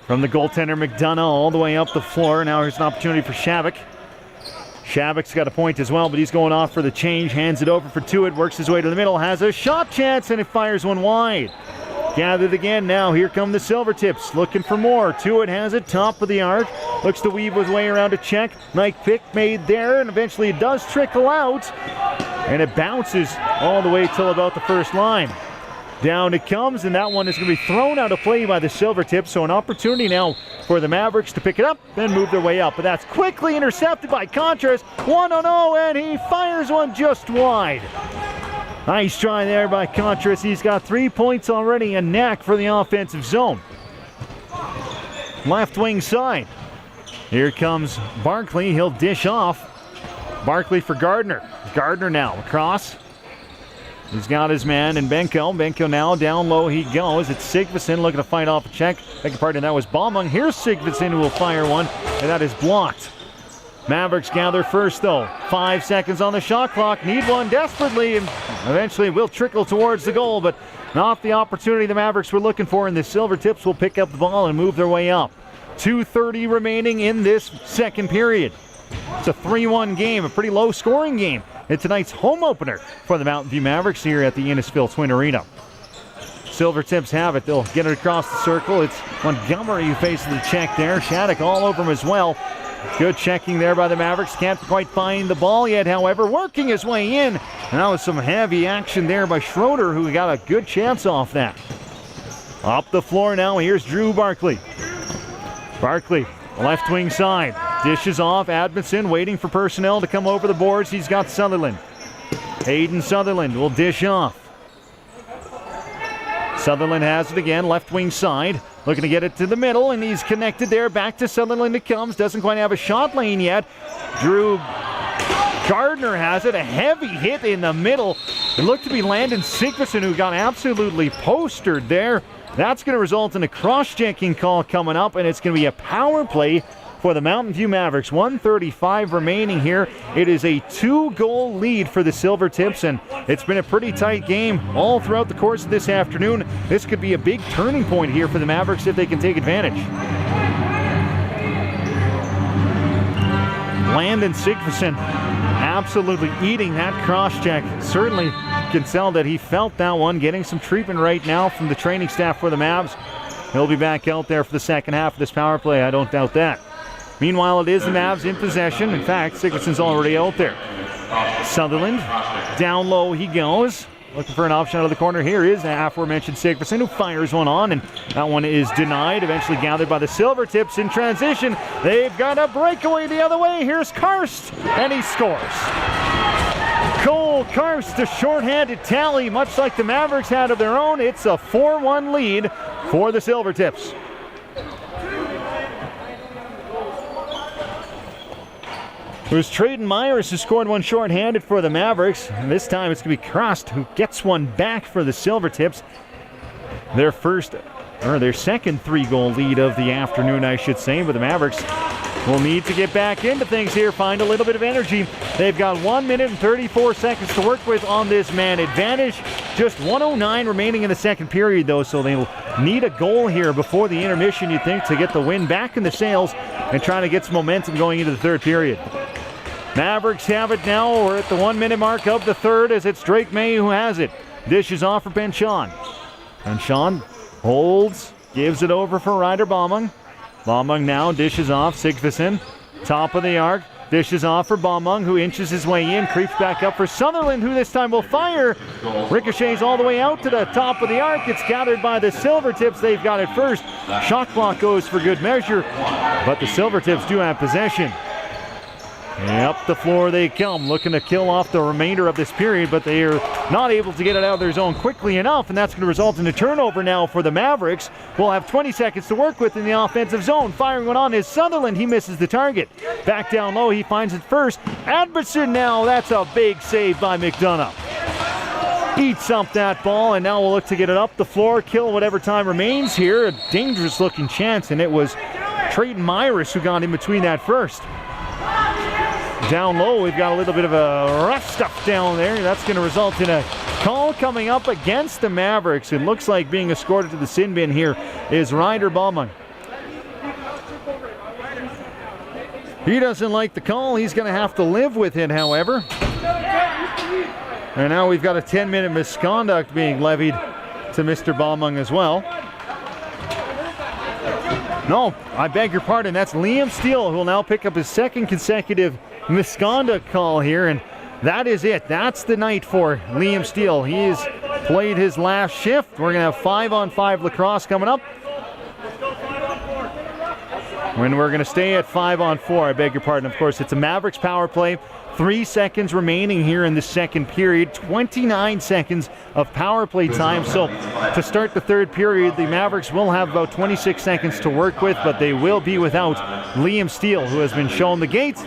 From the goaltender McDonough all the way up the floor. Now here's an opportunity for Shavik. Shavik's got a point as well, but he's going off for the change. Hands it over for Tuitt. Works his way to the middle. Has a shot chance, and it fires one wide. Gathered again now. Here come the Silvertips looking for more. Tuitt has it, top of the arc. Looks to weave his way around a check. Nice pick made there, and eventually it does trickle out. And it bounces all the way till about the first line. Down it comes, and that one is going to be thrown out of play by the Silvertips. So an opportunity now for the Mavericks to pick it up and move their way up. But that's quickly intercepted by Contreras. 1-0, and he fires one just wide. Nice try there by Contreras. He's got 3 points already, a knack for the offensive zone. Left wing side. Here comes Barkley. He'll dish off. Barkley for Gardner. Gardner now across. He's got his man in Benko. Benko now down low he goes. It's Sigvason looking to fight off a check. Beg your pardon, that was Baumung. Here's Sigvason who will fire one, and that is blocked. Mavericks gather first, though. 5 seconds on the shot clock. Need one desperately, and eventually will trickle towards the goal, but not the opportunity the Mavericks were looking for, and the Silvertips will pick up the ball and move their way up. 2:30 remaining in this second period. It's a 3-1 game, a pretty low-scoring game in tonight's home opener for the Mountainview Mavericks here at the Innisfil Twin Arena. Silvertips have it. They'll get it across the circle. It's Montgomery who faces the check there. Shattuck all over him as well. Good checking there by the Mavericks. Can't quite find the ball yet, however. Working his way in. And that was some heavy action there by Schroeder, who got a good chance off that. Up the floor now. Here's Drew Barkley. Barkley, left wing side. Dishes off. Admonson waiting for personnel to come over the boards. He's got Sutherland. Hayden Sutherland will dish off. Sutherland has it again, left wing side. Looking to get it to the middle, and he's connected there. Back to Sutherland it comes. Doesn't quite have a shot lane yet. Drew Gardner has it. A heavy hit in the middle. It looked to be Landon Sigvason, who got absolutely postered there. That's going to result in a cross-checking call coming up, and it's going to be a power play for the Mountain View Mavericks. 1:35 remaining here. It is a 2-goal lead for the Silvertips, and it's been a pretty tight game all throughout the course of this afternoon. This could be a big turning point here for the Mavericks if they can take advantage. Landon Sigvason absolutely eating that cross-check. Certainly can tell that he felt that one, getting some treatment right now from the training staff for the Mavs. He'll be back out there for the second half of this power play. I don't doubt that. Meanwhile, it is the Mavs in possession. In fact, Sigvason's already out there. Sutherland, down low he goes. Looking for an option out of the corner. Here is the aforementioned Sigvason, who fires one on, and that one is denied. Eventually gathered by the Silvertips in transition. They've got a breakaway the other way. Here's Karst, and he scores. Cole Karst, a shorthanded tally, much like the Mavericks had of their own. It's a 4-1 lead for the Silvertips. It was Trayden Myers who scored one shorthanded for the Mavericks. And this time it's going to be Karst who gets one back for the Silvertips. their second 3-goal lead of the afternoon, I should say. But the Mavericks will need to get back into things here, find a little bit of energy. They've got 1 minute and 34 seconds to work with on this man advantage. Just 1:09 remaining in the second period, though, so they'll need a goal here before the intermission, you'd think, to get the win back in the sails and trying to get some momentum going into the third period. Mavericks have it now. We're at the 1 minute mark of the third as it's Drake May who has it. Dishes off for Ben Sean. Ben Sean holds, gives it over for Ryder Baumung. Baumung now dishes off. Sigvason, top of the arc. Dishes off for Baumung, who inches his way in, creeps back up for Sutherland, who this time will fire. Ricochets all the way out to the top of the arc. It's gathered by the Silvertips. They've got it first. Shot clock goes for good measure, but the Silvertips do have possession. And up the floor they come, looking to kill off the remainder of this period, but they are not able to get it out of their zone quickly enough, and that's going to result in a turnover now for the Mavericks. We'll have 20 seconds to work with in the offensive zone. Firing one on is Sutherland. He misses the target. Back down low, he finds it first. Adberson now, that's a big save by McDonough. Eats up that ball, and now we'll look to get it up the floor, kill whatever time remains here. A dangerous looking chance, and it was Trayton Myris who got in between that first. Down low, we've got a little bit of a rough stuff down there. That's going to result in a call coming up against the Mavericks. It looks like being escorted to the sin bin here is Ryder Baumung. He doesn't like the call. He's going to have to live with it, however. And now we've got a 10-minute misconduct being levied to Mr. Baumung as well. No, I beg your pardon. That's Liam Steele, who will now pick up his second consecutive misconduct call here, and that is it. That's the night for Liam Steele. He's played his last shift. We're going to have 5-on-5 lacrosse coming up. When we're going to stay at 5-on-4, I beg your pardon. Of course, it's a Mavericks power play. 3 seconds remaining here in the second period. 29 seconds of power play time. So to start the third period, the Mavericks will have about 26 seconds to work with, but they will be without Liam Steele, who has been shown the gate,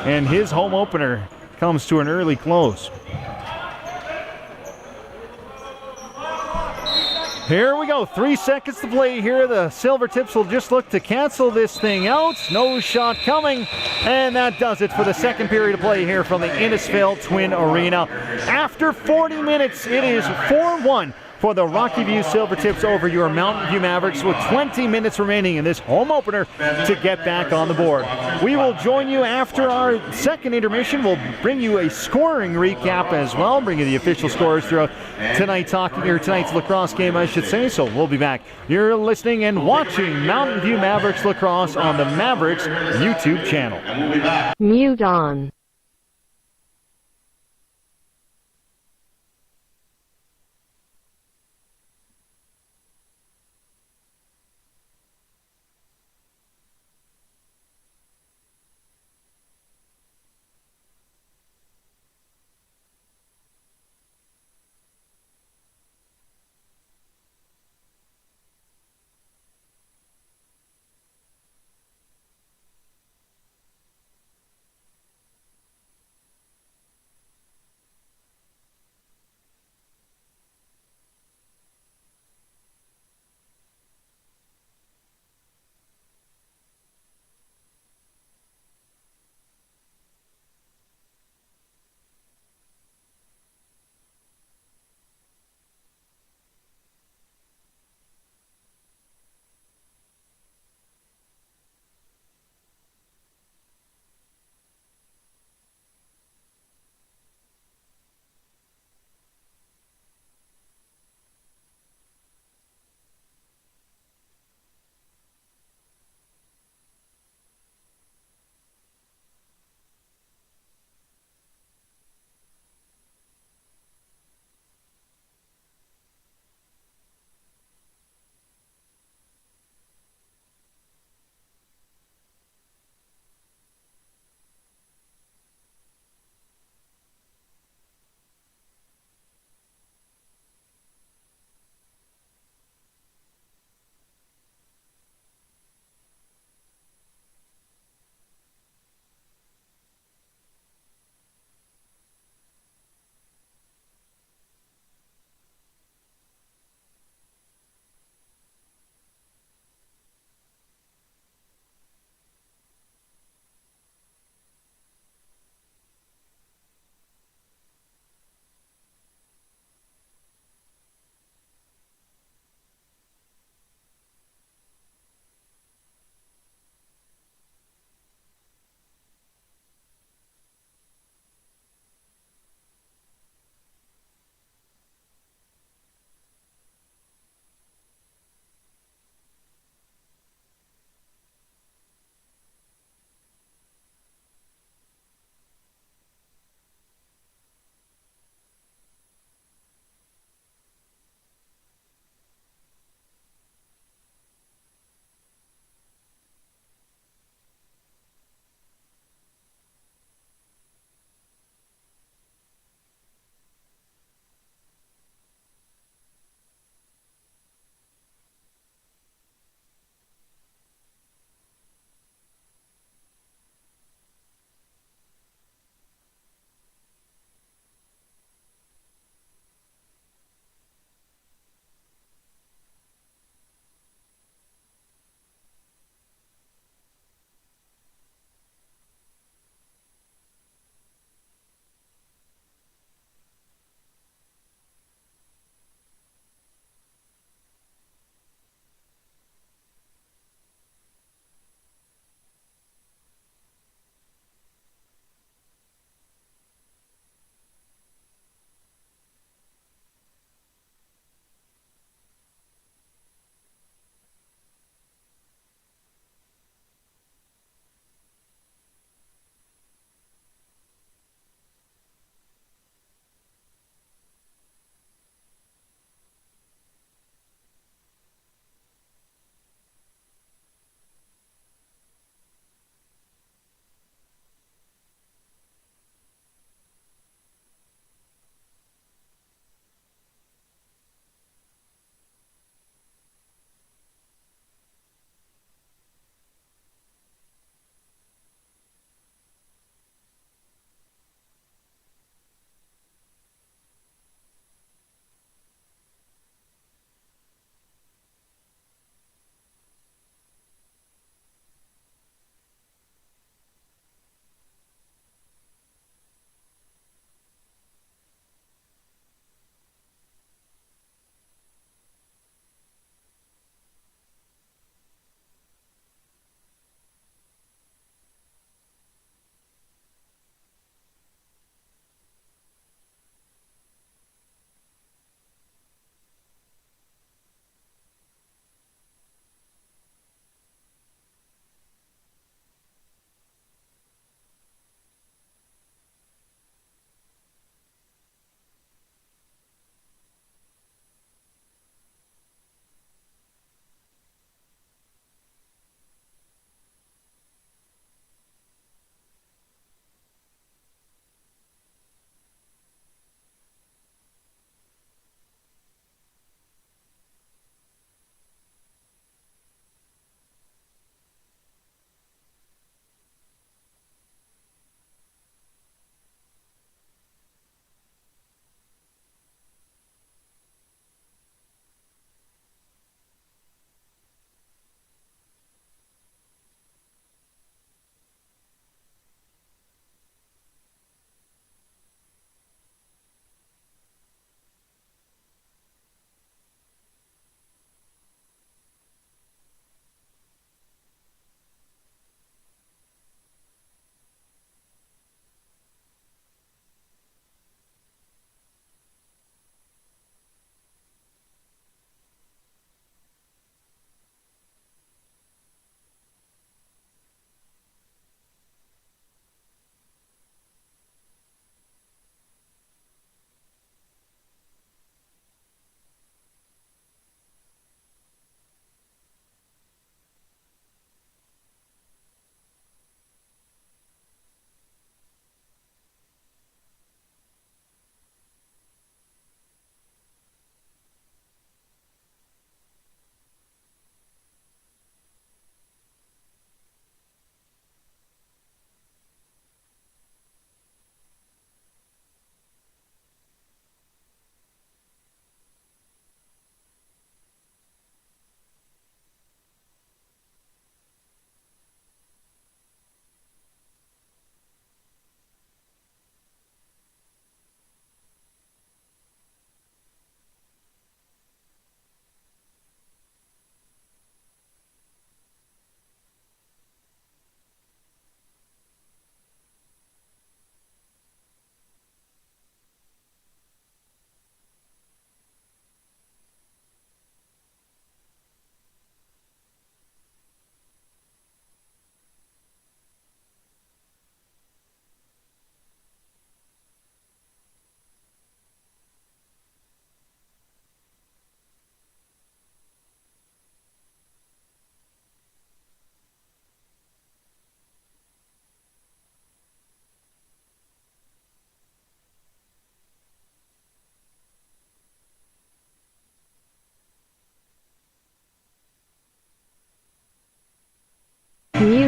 and his home opener comes to an early close. Here we go, 3 seconds to play here. The Silvertips will just look to cancel this thing out. No shot coming, and that does it for the second period of play here from the Innisfail Twin Arena. After 40 minutes, it is 4-1 for the Rockyview Silvertips over your Mountainview Mavericks with 20 minutes remaining in this home opener to get back on the board. We will join you after our second intermission. We'll bring you a scoring recap as well, bring you the official scores throughout tonight's lacrosse game, I should say. So we'll be back. You're listening and watching Mountain View Mavericks lacrosse on the Mavericks YouTube channel. Mute on.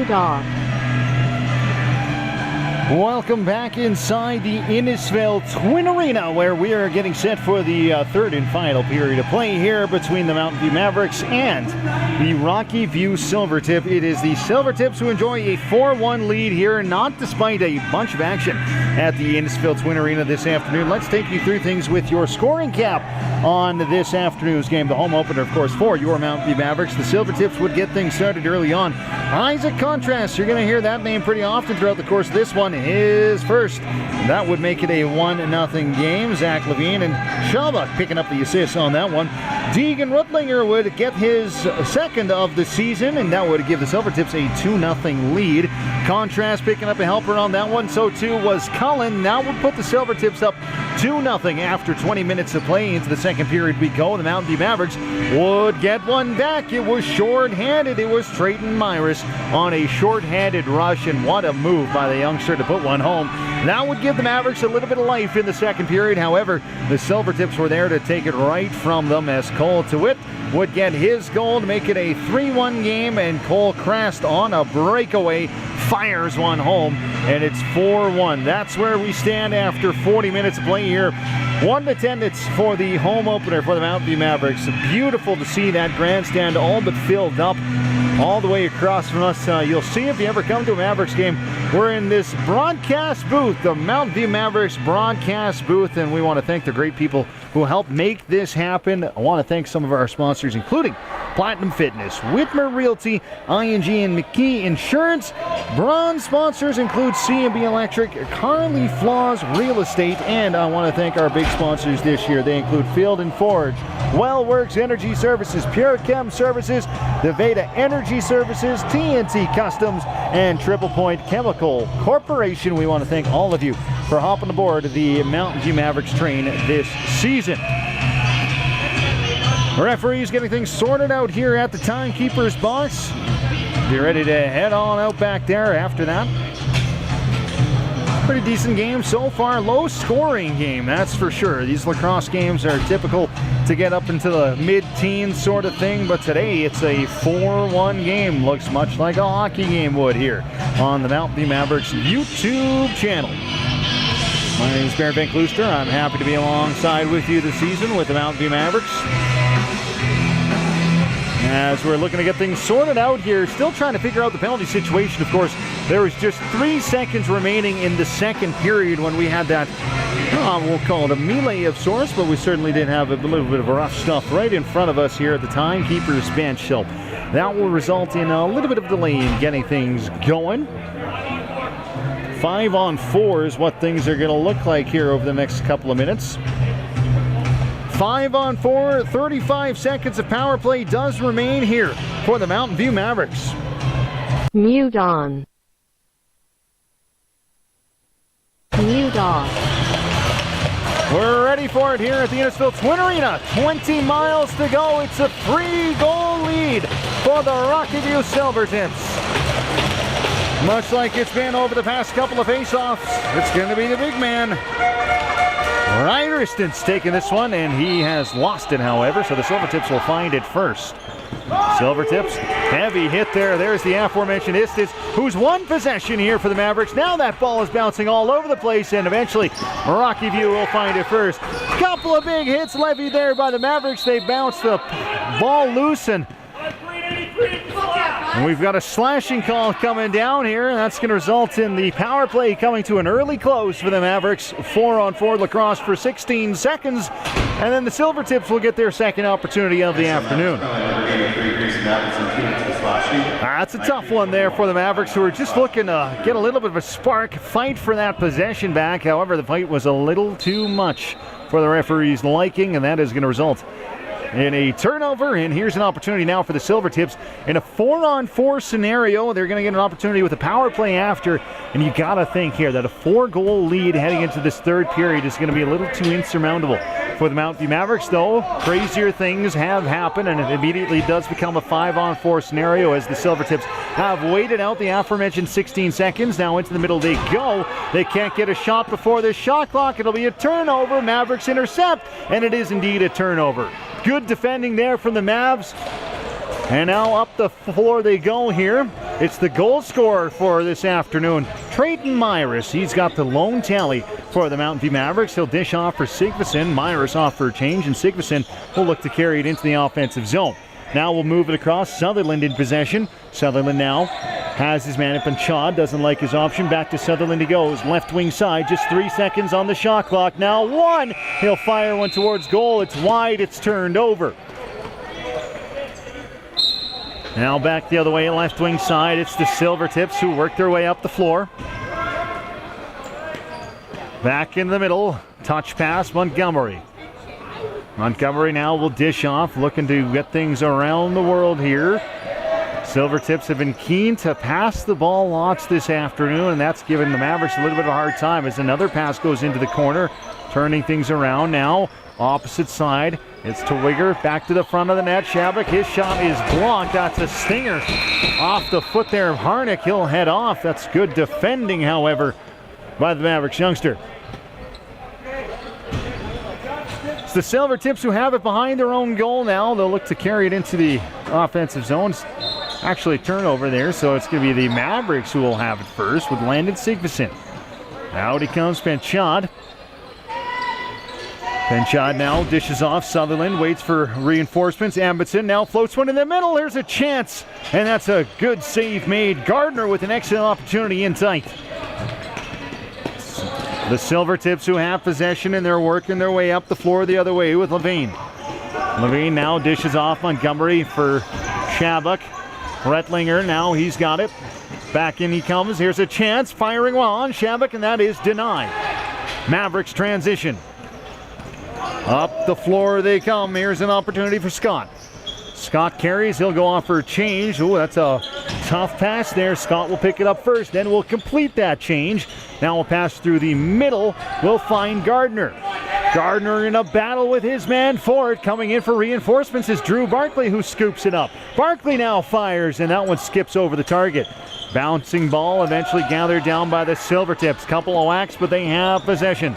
Dog. Welcome back inside the Innisfil Twin Arena, where we are getting set for the third and final period of play here between the Mountainview Mavericks and the Rockyview Silvertip. It is the Silvertips who enjoy a 4-1 lead here, not despite a bunch of action at the Innisfil Twin Arena this afternoon. Let's take you through things with your scoring cap on this afternoon's game. The home opener, of course, for your Mountainview Mavericks. The Silvertips would get things started early on. Isaac Contrast, you're going to hear that name pretty often throughout the course of this one, is first. That would make it a 1-0 game. Zach Levine and Shaba picking up the assists on that one. Deegan Rutlinger would get his second of the season, and that would give the Silvertips a 2-0 lead. Contrast picking up a helper on that one. So too was Cullen. That would put the Silvertips up 2-0 after 20 minutes of play. Into the second period we go. The Mountain View Mavericks would get one back. It was short-handed. It was Trayton Myris on a short-handed rush, and what a move by the youngster to put one home. That would give the Mavericks a little bit of life in the second period. However, the Silvertips were there to take it right from them, as Cole DeWitt would get his goal to make it a 3-1 game, and Cole Crast on a breakaway fires one home, and it's 4-1. That's where we stand after 40 minutes of play here. 1 attendance for the home opener for the Mountain View Mavericks. Beautiful to see that grandstand all but filled up all the way across from us. You'll see if you ever come to a Mavericks game, we're in this broadcast booth, the Mountain View Mavericks broadcast booth, and we want to thank the great people who helped make this happen. I want to thank some of our sponsors, including Platinum Fitness, Whitmer Realty, ING and McKee Insurance. Bronze sponsors include C&B Electric, Carly Flaws Real Estate, and I want to thank our big sponsors this year. They include Field & Forge, Wellworks Energy Services, Pure Chem Services, the Veda Energy Services, TNT Customs, and Triple Point Chemical Corporation. We want to thank all of you for hopping aboard the Mountain View Mavericks train this season. Referees getting things sorted out here at the timekeeper's box. Be ready to head on out back there after that. Pretty decent game so far. Low scoring game, that's for sure. These lacrosse games are typical to get up into the mid-teens sort of thing, but today it's a 4-1 game. Looks much like a hockey game would here on the Mountain View Mavericks YouTube channel. My name is Barry Van Klooster. I'm happy to be alongside with you this season with the Mountain View Mavericks. As we're looking to get things sorted out here, still trying to figure out the penalty situation. Of course, there was just 3 seconds remaining in the second period when we had that, we'll call it a melee of sorts, but we certainly did have a little bit of rough stuff right in front of us here at the timekeeper's bench. So that will result in a little bit of delay in getting things going. 5-on-4 is what things are going to look like here over the next couple of minutes. 5-on-4, 35 seconds of power play does remain here for the Mountain View Mavericks. Mute on. Mute off. We're ready for it here at the Innisfil Twin Arena. 20 miles to go. It's a 3-goal lead for the Rockyview Silvertips. Much like it's been over the past couple of face-offs, it's going to be the big man. Ryderston's taking this one, and he has lost it, however, so the Silvertips will find it first. Silvertips, heavy hit there. There's the aforementioned Istis, who's won possession here for the Mavericks. Now that ball is bouncing all over the place, and eventually Rockyview will find it first. Couple of big hits levied there by the Mavericks. They bounce the ball loose, and we've got a slashing call coming down here, and that's going to result in the power play coming to an early close for the Mavericks. 4-on-4 lacrosse for 16 seconds, and then the Silvertips will get their second opportunity of the afternoon. That's a tough one there for the Mavericks, who are just looking to get a little bit of a spark, fight for that possession back. However, the fight was a little too much for the referee's liking, and that is going to result in a turnover. And here's an opportunity now for the Silvertips in a 4-on-4 scenario. They're going to get an opportunity with a power play after, and you got to think here that a 4-goal lead heading into this third period is going to be a little too insurmountable for the Mountain View Mavericks. Though crazier things have happened, and it immediately does become a 5-on-4 scenario as the Silvertips have waited out the aforementioned 16 seconds. Now into the middle they go. They can't get a shot before this shot clock. It'll be a turnover. Mavericks intercept, and it is indeed a turnover. Good defending there from the Mavs. And now up the floor they go here. It's the goal scorer for this afternoon, Trayton Myris. He's got the lone tally for the Mountainview Mavericks. He'll dish off for Sigvason. Myris off for a change, and Sigvason will look to carry it into the offensive zone. Now we'll move it across. Sutherland in possession. Sutherland now has his man up, and Chad doesn't like his option. Back to Sutherland he goes. Left wing side, just 3 seconds on the shot clock. Now one. He'll fire one towards goal. It's wide. It's turned over. Now back the other way, left wing side. It's the Silvertips who work their way up the floor. Back in the middle. Touch pass, Montgomery. Montgomery now will dish off, looking to get things around the world here. Silvertips have been keen to pass the ball lots this afternoon, and that's given the Mavericks a little bit of a hard time as another pass goes into the corner, turning things around now. Opposite side, it's to Wigger, back to the front of the net. Shabak, his shot is blocked. That's a stinger off the foot there of Harnick. He'll head off. That's good defending, however, by the Mavericks youngster. It's the Silvertips who have it behind their own goal now. They'll look to carry it into the offensive zone. Actually, turnover there, so it's going to be the Mavericks who will have it first with Landon Sigvason. Out he comes, Penchad. Penchad now dishes off. Sutherland waits for reinforcements. Amundsen now floats one in the middle. There's a chance, and that's a good save made. Gardner with an excellent opportunity in tight. The Silvertips who have possession, and they're working their way up the floor the other way with Levine. Levine now dishes off Montgomery for Shabak. Rettlinger now, he's got it. Back in he comes. Here's a chance. Firing one on Shabak, and that is denied. Mavericks transition. Up the floor they come. Here's an opportunity for Scott. Scott carries. He'll go off for a change. Oh, that's a tough pass there. Scott will pick it up first. Then we'll complete that change. Now we'll pass through the middle. We'll find Gardner. Gardner in a battle with his man for it. Coming in for reinforcements is Drew Barkley, who scoops it up. Barkley now fires, and that one skips over the target. Bouncing ball eventually gathered down by the Silvertips. Couple of whacks, but they have possession.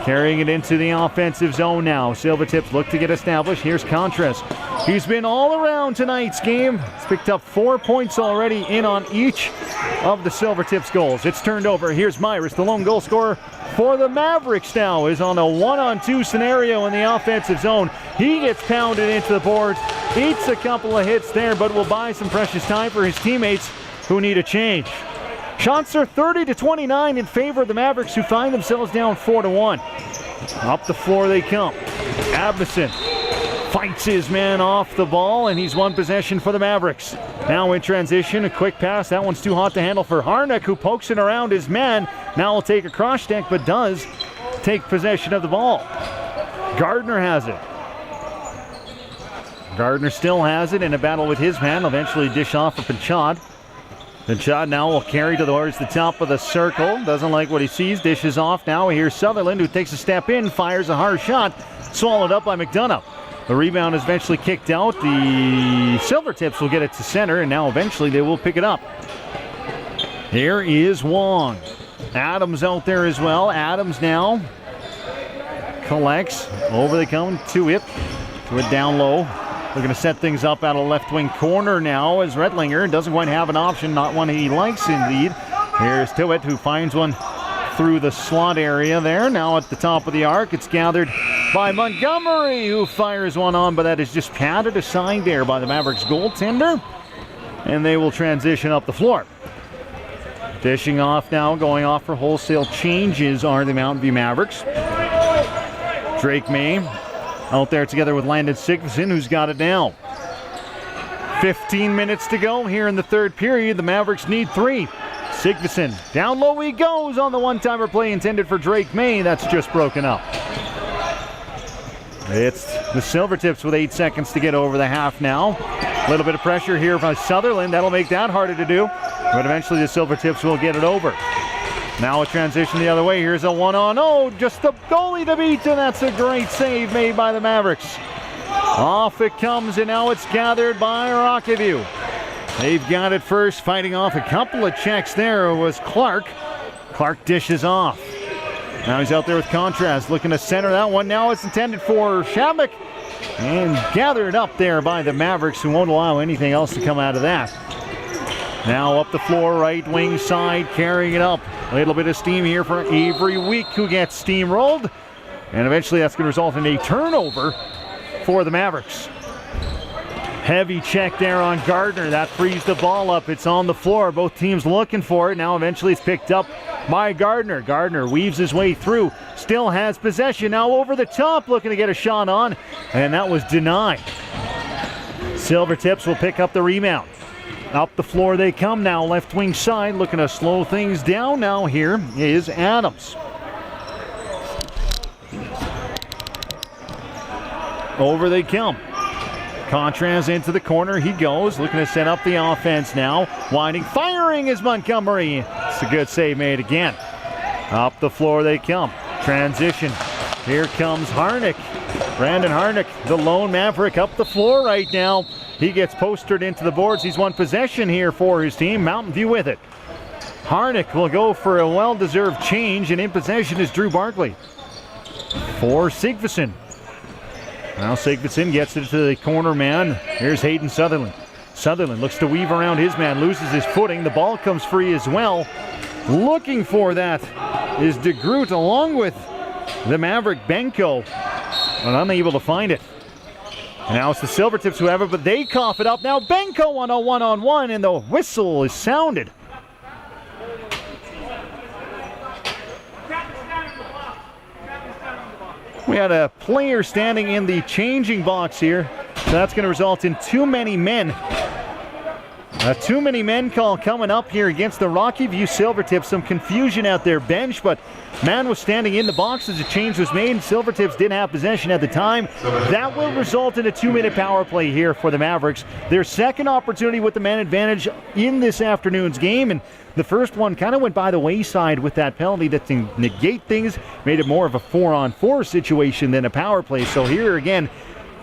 Carrying it into the offensive zone now. Silvertips look to get established. Here's Contreras. He's been all around tonight's game. He's picked up 4 points already in on each of the Silvertips goals. It's turned over. Here's Myris, the lone goal scorer for the Mavericks now, is on a 1-on-2 scenario in the offensive zone. He gets pounded into the boards, eats a couple of hits there, but will buy some precious time for his teammates who need a change. Shots are 30-29 in favor of the Mavericks, who find themselves down 4-1. Up the floor they come. Abison fights his man off the ball, and he's won possession for the Mavericks. Now in transition, a quick pass. That one's too hot to handle for Harnick, who pokes it around his man. Now will take a cross check, but does take possession of the ball. Gardner has it. Gardner still has it in a battle with his man. Eventually dish off for Penchad. Penchad now will carry towards the top of the circle. Doesn't like what he sees. Dishes off now. Here's Sutherland, who takes a step in, fires a hard shot. Swallowed up by McDonough. The rebound is eventually kicked out. The Silvertips will get it to center, and now eventually they will pick it up. Here is Wong. Adams out there as well. Adams now collects. Over they come to it. To it down low. We're going to set things up out of left wing corner now as Rettlinger doesn't quite have an option, not one he likes indeed. Here's Tewitt, who finds one through the slot area there. Now at the top of the arc, it's gathered by Montgomery, who fires one on, but that is just patted aside there by the Mavericks goaltender. And they will transition up the floor. Dishing off now, going off for wholesale changes are the Mountainview Mavericks. Drake May out there together with Landon Sigvason, who's got it now. 15 minutes to go here in the third period. The Mavericks need 3. Sigvason, down low he goes on the one-timer play intended for Drake May. That's just broken up. It's the Silvertips with 8 seconds to get over the half now. A little bit of pressure here by Sutherland. That'll make that harder to do. But eventually the Silvertips will get it over. Now a transition the other way. Here's a 1-on-0. Just the goalie to beat, and that's a great save made by the Mavericks. Off it comes, and now it's gathered by Rockyview. They've got it first, fighting off a couple of checks there was Clark. Clark dishes off. Now he's out there with Contrast, looking to center that one. Now it's intended for Shabak, and gathered up there by the Mavericks, who won't allow anything else to come out of that. Now up the floor, right wing side, carrying it up. A little bit of steam here for Avery Week, who gets steamrolled. And eventually that's going to result in a turnover for the Mavericks. Heavy check there on Gardner. That frees the ball up. It's on the floor. Both teams looking for it. Now eventually it's picked up by Gardner. Gardner weaves his way through. Still has possession. Now over the top, looking to get a shot on. And that was denied. Silvertips will pick up the rebound. Up the floor they come now. Left wing side, looking to slow things down now. Here is Adams. Over they come. Contras into the corner. He goes, looking to set up the offense now. Winding, firing is Montgomery. It's a good save made again. Up the floor they come. Transition. Here comes Harnick. Brandon Harnick, the lone Maverick, up the floor right now. He gets posted into the boards. He's won possession here for his team. Mountainview with it. Harnick will go for a well-deserved change, and in possession is Drew Barkley for Sigvason. Now Sigvason gets it to the corner man. Here's Hayden Sutherland. Sutherland looks to weave around his man, loses his footing. The ball comes free as well. Looking for that is DeGroot along with the Maverick Benko, but unable to find it. And now it's the Silvertips who have it, but they cough it up. Now Benko on a one-on-one, and the whistle is sounded. We had a player standing in the changing box here. So that's going to result in too many men. A too many men call coming up here against the Rockyview Silvertips. Some confusion at their bench, but man was standing in the box as a change was made. Silvertips didn't have possession at the time. That will result in a 2-minute power play here for the Mavericks. Their second opportunity with the man advantage in this afternoon's game, and the first one kind of went by the wayside with that penalty that to negate things made it more of a 4-on-4 situation than a power play. So here again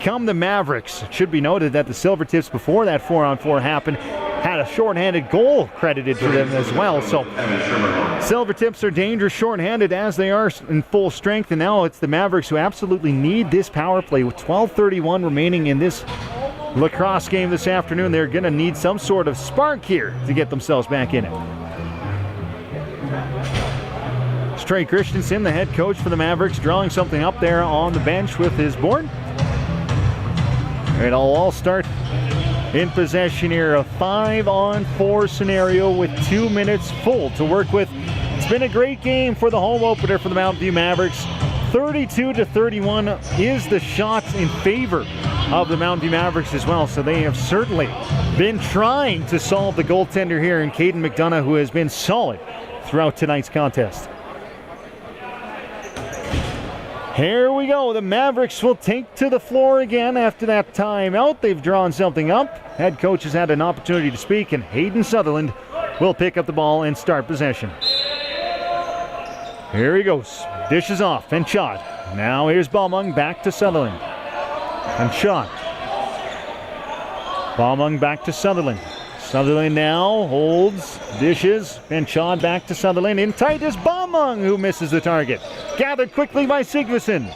come the Mavericks. It should be noted that the Silvertips, before that 4-on-4 happened, had a shorthanded goal credited to them as well. So Silvertips are dangerous shorthanded as they are in full strength, and now it's the Mavericks who absolutely need this power play. With 12:31 remaining in this lacrosse game this afternoon, they're going to need some sort of spark here to get themselves back in it. Trey Christensen, the head coach for the Mavericks, drawing something up there on the bench with his board. It'll all start in possession here. A 5-on-4 scenario with 2 minutes full to work with. It's been a great game for the home opener for the Mountainview Mavericks. 32-31 is the shots in favor of the Mountainview Mavericks as well. So they have certainly been trying to solve the goaltender here in Caden McDonough, who has been solid throughout tonight's contest. Here we go. The Mavericks will take to the floor again after that timeout. They've drawn something up. Head coach has had an opportunity to speak, and Hayden Sutherland will pick up the ball and start possession. Here he goes. Dishes off and shot. Now here's Baumung back to Sutherland. And shot. Baumung back to Sutherland. Sutherland now holds, dishes, and shot back to Sutherland. In tight is Baumung, who misses the target. Gathered quickly by Sigvason.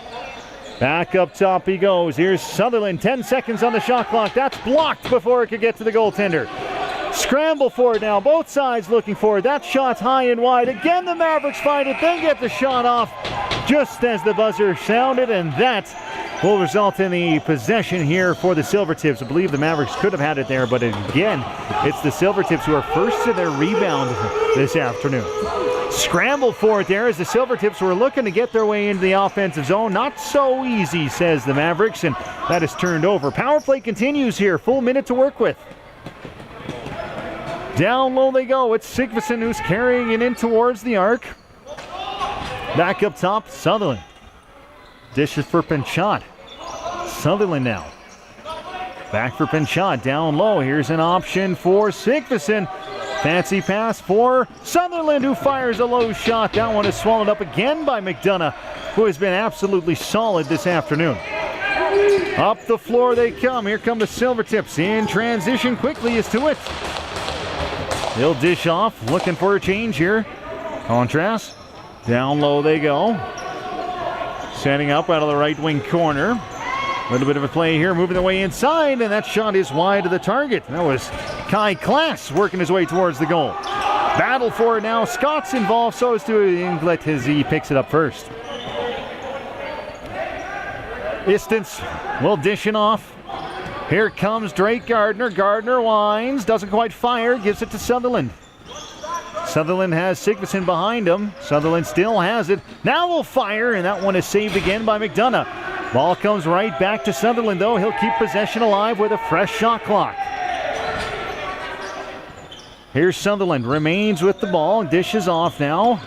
Back up top he goes. Here's Sutherland, 10 seconds on the shot clock. That's blocked before it could get to the goaltender. Scramble for it now. Both sides looking for it. That shot's high and wide. Again, the Mavericks find it. They get the shot off just as the buzzer sounded, and that will result in the possession here for the Silvertips. I believe the Mavericks could have had it there, but again, it's the Silvertips who are first to their rebound this afternoon. Scramble for it there as the Silvertips were looking to get their way into the offensive zone. Not so easy, says the Mavericks, and that is turned over. Power play continues here. Full minute to work with. Down low they go. It's Sigvason who's carrying it in towards the arc. Back up top, Sutherland. Dishes for Pinchot. Sutherland now. Back for Pinchot, down low. Here's an option for Sigvason. Fancy pass for Sutherland, who fires a low shot. That one is swallowed up again by McDonough, who has been absolutely solid this afternoon. Up the floor they come. Here come the Silvertips. In transition quickly is to it. They'll dish off, looking for a change here. Contrast. Down low they go. Setting up out of the right wing corner. A little bit of a play here, moving the way inside, and that shot is wide of the target. That was Kai Klaas working his way towards the goal. Battle for it now. Scott's involved, so is Inglet as he picks it up first. Istance will dish it off. Here comes Drake Gardner. Gardner winds, doesn't quite fire, gives it to Sutherland. Sutherland has Sigvason behind him. Sutherland still has it. Now will fire, and that one is saved again by McDonough. Ball comes right back to Sutherland, though. He'll keep possession alive with a fresh shot clock. Here's Sutherland, remains with the ball, dishes off now.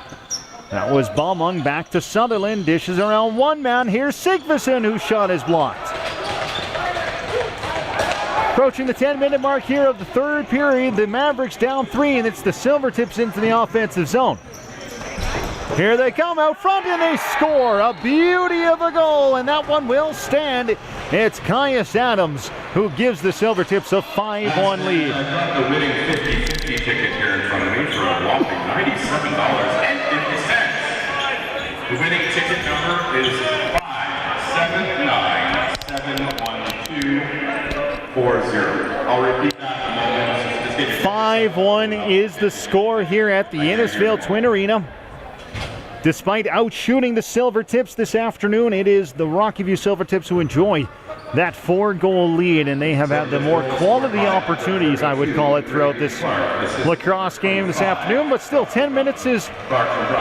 That was Baumung, back to Sutherland, dishes around one man. Here's Sigvason, whose shot is blocked. Approaching the 10-minute mark here of the third period, the Mavericks down 3, and it's the Silvertips into the offensive zone. Here they come out front, and they score. A beauty of a goal, and that one will stand. It's Caius Adams who gives the Silvertips a 5-1 lead. I've got the winning 50-50 ticket here in front of me for a whopping $97.50. The winning ticket number is 5797124. I'll repeat that in a moment. 5-1 is the score here at the Innisfil Twin Arena. Despite outshooting the Silvertips this afternoon, it is the Rockyview Silvertips who enjoy that 4-goal lead, and they have had the more quality opportunities, I would call it, throughout this lacrosse game this afternoon. But still, 10 minutes is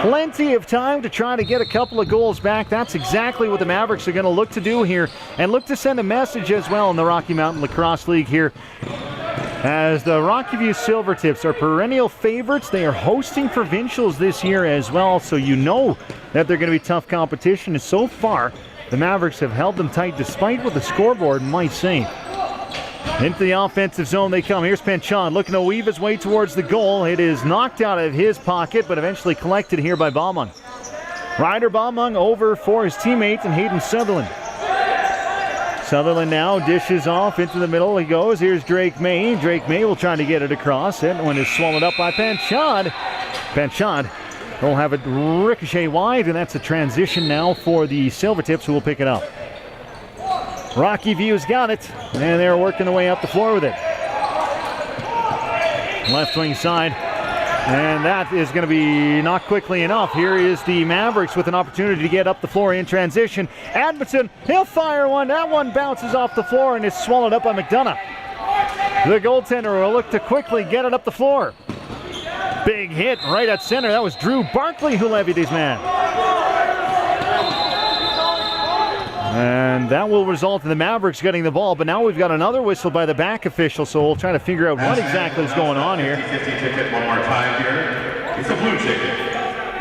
plenty of time to try to get a couple of goals back. That's exactly what the Mavericks are going to look to do here, and look to send a message as well in the Rocky Mountain Lacrosse League here. As the Rockyview Silvertips are perennial favorites, they are hosting provincials this year as well, so you know that they're going to be tough competition. And so far, the Mavericks have held them tight despite what the scoreboard might say. Into the offensive zone they come. Here's Penchon looking to weave his way towards the goal. It is knocked out of his pocket, but eventually collected here by Baumung. Ryder Baumung over for his teammate and Hayden Sutherland. Sutherland now dishes off into the middle. He goes. Here's Drake May. Drake May will try to get it across. That one is swallowed up by Penchon. Penchon will have it ricochet wide, and that's a transition now for the Silvertips, who will pick it up. Rockyview's got it, and they're working their way up the floor with it. Left wing side, and that is going to be not quickly enough. Here is the Mavericks with an opportunity to get up the floor in transition. Admonson, he'll fire one. That one bounces off the floor and is swallowed up by McDonough. The goaltender will look to quickly get it up the floor. Big hit right at center. That was Drew Barkley who levied his man. And that will result in the Mavericks getting the ball, but now we've got another whistle by the back official, so we'll try to figure out what exactly is going on here. 50 ticket one more time here. It's a blue ticket.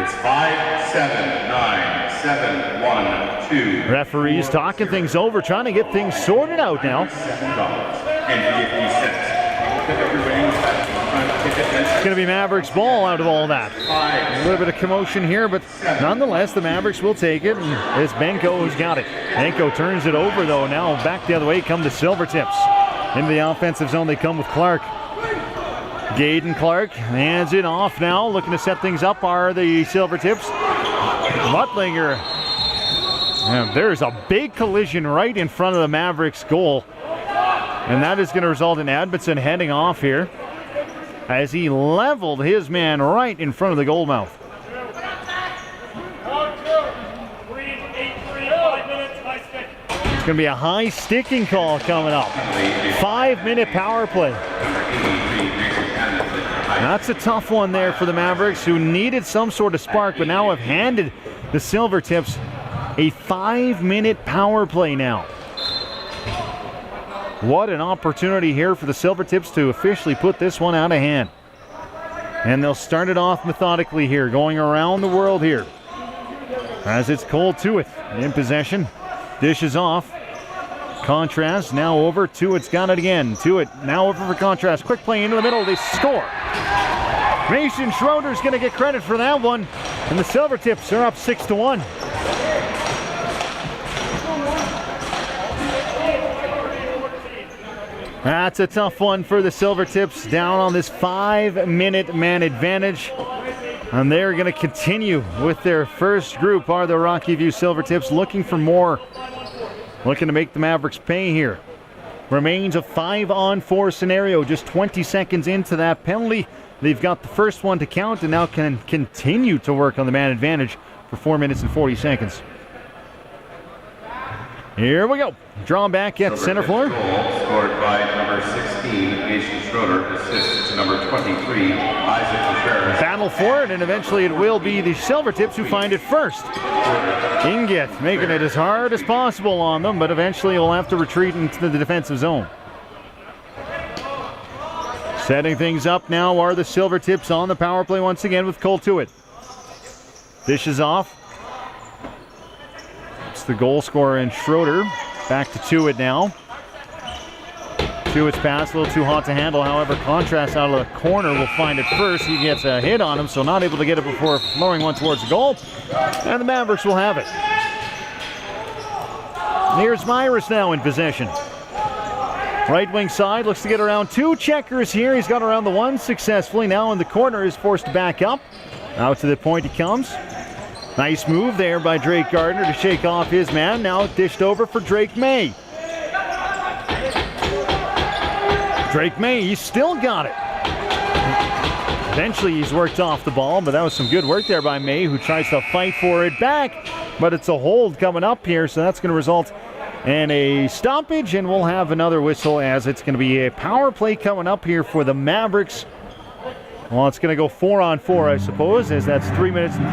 It's 5797112. Referees talking things over, trying to get things sorted out now. $7.50. It's going to be Mavericks ball out of all that. A little bit of commotion here, but nonetheless, the Mavericks will take it, and it's Benko who's got it. Benko turns it over, though. Now back the other way come the Silvertips. Into the offensive zone they come with Clark. Gaden Clark hands it off now. Looking to set things up are the Silvertips. Muttlinger. And there's a big collision right in front of the Mavericks goal. And that is going to result in Admonson heading off here, as he leveled his man right in front of the goal mouth. It's going to be a high sticking call coming up. 5-minute power play. That's a tough one there for the Mavericks, who needed some sort of spark, but now have handed the Silvertips a 5-minute power play now. What an opportunity here for the Silvertips to officially put this one out of hand. And they'll start it off methodically here, going around the world here. As it's Cole Tuitt in possession. Dishes off. Contrast now over. Tuitt's got it again. Tuitt now over for Contrast. Quick play into the middle. They score. Mason Schroeder's going to get credit for that one. And the Silvertips are up 6-1. That's a tough one for the Silvertips, down on this 5-minute man advantage. And they're going to continue with their first group, are the Rockyview Silvertips, looking for more. Looking to make the Mavericks pay here. Remains a 5-on-4 scenario. Just 20 seconds into that penalty. They've got the first one to count and now can continue to work on the man advantage for 4 minutes and 40 seconds. Here we go. Drawn back at center floor. Goal scored by number 16, Mason Schroeder. Assist to number 23, Isaac Contreras. Battle for it, and eventually it will be the Silvertips who find it first. Inget making it as hard as possible on them, but eventually will have to retreat into the defensive zone. Setting things up now are the Silvertips on the power play once again with Cole Tuitt. Dishes off. It's the goal scorer in Schroeder. Back to Tuitt now. Tuitt's pass a little too hot to handle. However, Contrast out of the corner will find it first. He gets a hit on him, so not able to get it before lowering one towards the goal. And the Mavericks will have it. Here's Myers now in possession. Right wing side looks to get around two checkers here. He's got around the one successfully. Now in the corner is forced to back up. Out to the point he comes. Nice move there by Drake Gardner to shake off his man. Now dished over for Drake May. Drake May, he's still got it. Eventually he's worked off the ball, but that was some good work there by May, who tries to fight for it back. But it's a hold coming up here, so that's going to result in a stoppage, and we'll have another whistle as it's going to be a power play coming up here for the Mavericks. Well, it's going to go 4-on-4, I suppose, as that's 3 minutes and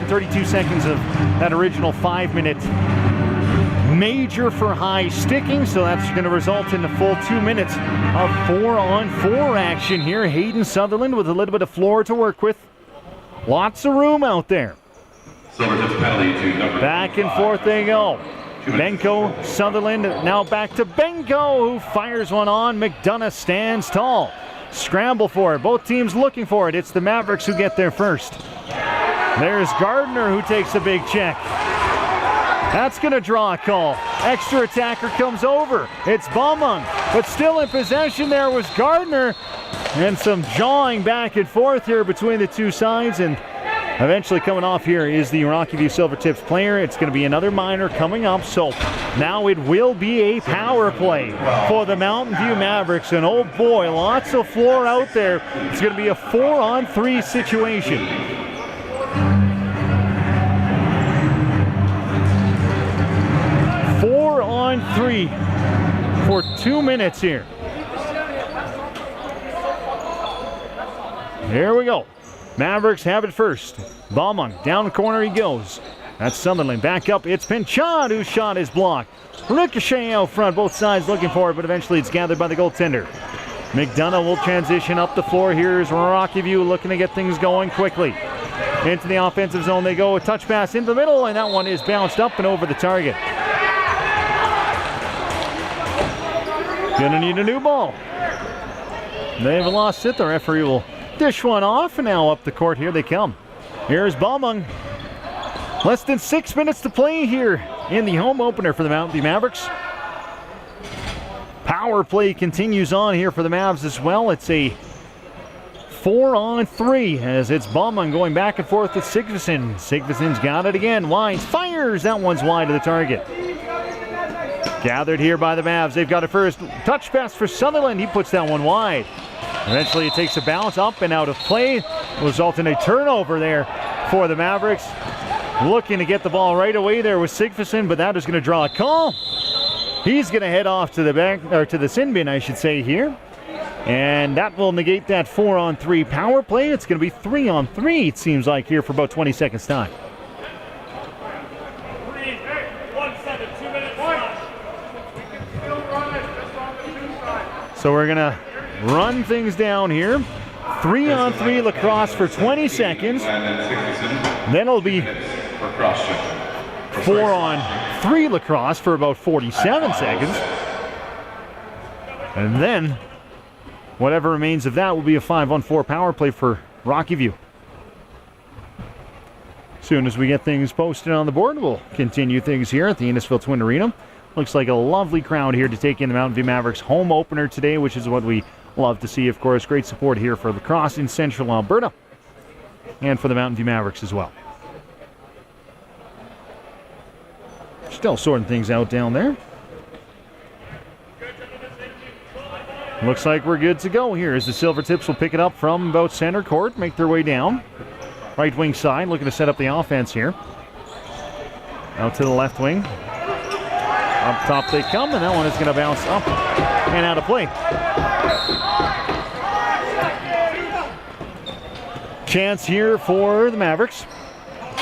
32 seconds of that original 5-minute major for high sticking. So that's going to result in the full 2 minutes of 4-on-4 action here. Hayden Sutherland with a little bit of floor to work with. Lots of room out there. Silvertips penalty to number Back and forth they go. Benko, Sutherland, now back to Benko, who fires one on. McDonough stands tall. Scramble for it. Both teams looking for it. It's the Mavericks who get there first. There's Gardner who takes a big check. That's going to draw a call. Extra attacker comes over. It's Baumung, but still in possession there was Gardner. And some jawing back and forth here between the two sides, and eventually coming off here is the Rockyview Silvertips player. It's going to be another minor coming up, so now it will be a power play for the Mountainview Mavericks. And oh boy, lots of floor out there. It's going to be a 4-on-3 situation. Four on 3 for 2 minutes here. Here we go. Mavericks have it first. Baumung, down the corner he goes. That's Sutherland. Back up, it's Pinchot whose shot is blocked. Ricochet out front, both sides looking for it, but eventually it's gathered by the goaltender. McDonough will transition up the floor. Here's Rockyview looking to get things going quickly. Into the offensive zone they go. A touch pass into the middle, and that one is bounced up and over the target. Gonna need a new ball. They've lost it. The referee will dish one off, and now up the court here they come. Here's Baumung. Less than 6 minutes to play here in the home opener for the Mountainview Mavericks. Power play continues on here for the Mavs as well. It's a 4-on-3 as it's Baumung going back and forth with Sigvason. Sigvason's got it again. Wines fires. That one's wide of the target. Gathered here by the Mavs. They've got a first touch pass for Sutherland. He puts that one wide. Eventually it takes a bounce up and out of play. Result in a turnover there for the Mavericks. Looking to get the ball right away there with Sigvason, but that is going to draw a call. He's going to head off to the back, or to the sin bin, I should say here. And that will negate that 4-on-3 power play. It's going to be 3-on-3, it seems like, here for about 20 seconds time. So we're going to run things down here. 3-on-3 lacrosse for 20 seconds. Then it'll be 4-on-3 lacrosse for about 47 seconds. And then whatever remains of that will be a 5-on-4 power play for Rockyview. Soon as we get things posted on the board, we'll continue things here at the Innisfil Twin Arena. Looks like a lovely crowd here to take in the Mountainview Mavericks home opener today, which is what we love to see, of course. Great support here for lacrosse in Central Alberta and for the Mountainview Mavericks as well. Still sorting things out down there. Looks like we're good to go here as the Silvertips will pick it up from about center court, make their way down. Right wing side, looking to set up the offense here. Out to the left wing. Up top they come, and that one is going to bounce up and out of play. Chance here for the Mavericks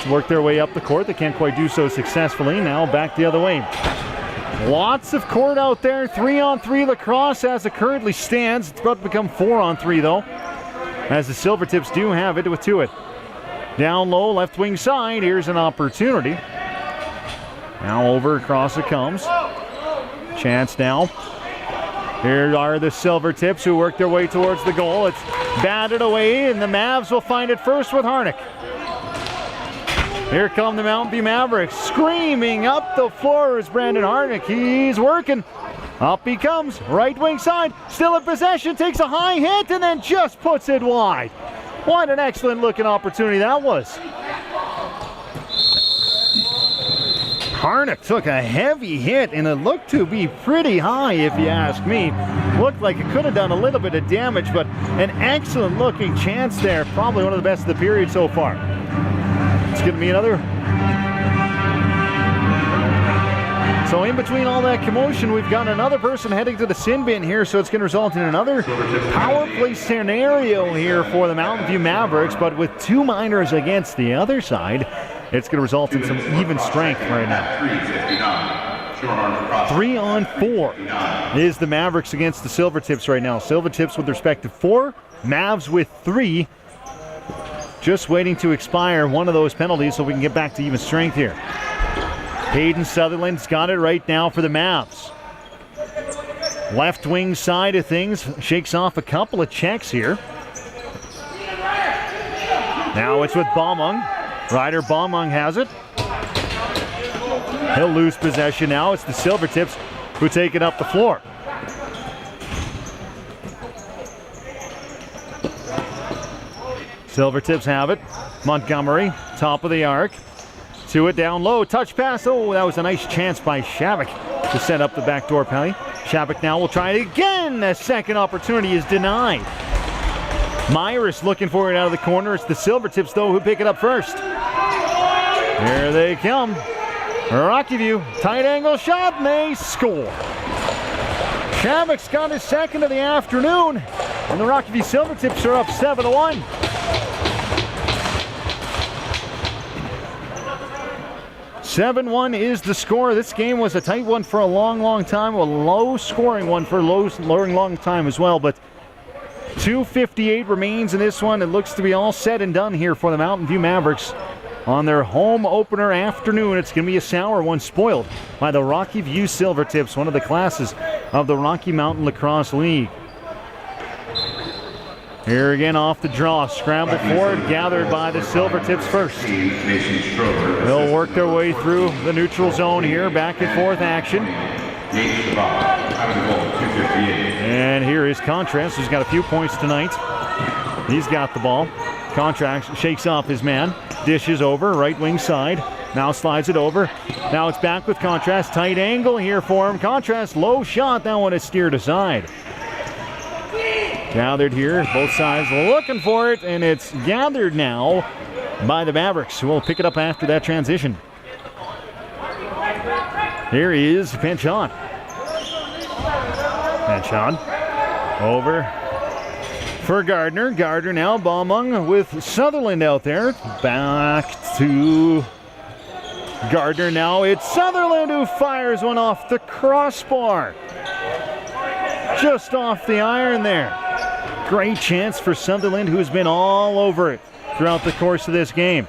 to work their way up the court. They can't quite do so successfully. Now back the other way. Lots of court out there. 3-on-3 lacrosse as it currently stands. It's about to become 4-on-3 though, as the Silvertips do have it with to it. Down low, left wing side. Here's an opportunity. Now over across it comes. Chance now. Here are the Silvertips who work their way towards the goal. It's batted away, and the Mavs will find it first with Harnick. Here come the Mountainview Mavericks. Screaming up the floor is Brandon Harnick. He's working. Up he comes. Right wing side. Still in possession. Takes a high hit and then just puts it wide. What an excellent looking opportunity that was. Harnick took a heavy hit, and it looked to be pretty high, if you ask me. Looked like it could have done a little bit of damage, but an excellent looking chance there. Probably one of the best of the period so far. It's going to be another. So in between all that commotion, we've got another person heading to the sin bin here, so it's going to result in another power play scenario here for the Mountainview Mavericks, but with two minors against the other side. It's going to result in some even strength right now. 3-on-4 is the Mavericks against the Silvertips right now. Silvertips with respect to 4, Mavs with 3. Just waiting to expire one of those penalties so we can get back to even strength here. Hayden Sutherland's got it right now for the Mavs. Left wing side of things, shakes off a couple of checks here. Now it's with Baumung. Ryder Baumung has it. He'll lose possession now. It's the Silvertips who take it up the floor. Silvertips have it. Montgomery, top of the arc. To it down low. Touch pass. Oh, that was a nice chance by Shavik to set up the backdoor penalty. Shavik now will try it again. The second opportunity is denied. Myris looking for it out of the corner. It's the Silvertips, though, who pick it up first. Here they come. Rockyview, tight angle shot, and they score. Shavik's got his second of the afternoon, and the Rockyview Silvertips are up 7-1. Seven-1 is the score. This game was a tight one for a long time, a low-scoring one for a long time as well, but 2:58 remains in this one. It looks to be all said and done here for the Mountainview Mavericks on their home opener afternoon. It's going to be a sour one, spoiled by the Rockyview Silvertips, one of the classes of the Rocky Mountain Lacrosse League. Here again off the draw, scramble forward, gathered by the Silvertips first. They'll work their way through the neutral zone here, back and forth action. And here is Contrast, who's got a few points tonight. He's got the ball. Contrast shakes off his man, dishes over, right wing side. Now slides it over. Now it's back with Contrast. Tight angle here for him. Contrast, low shot. That one is steered aside. Gathered here, both sides looking for it, and it's gathered now by the Mavericks, who will pick it up after that transition. Here is Panchon. Panchon over for Gardner. Gardner now, Baumung with Sutherland out there. Back to Gardner now. It's Sutherland who fires one off the crossbar. Just off the iron there. Great chance for Sutherland, who's been all over it throughout the course of this game.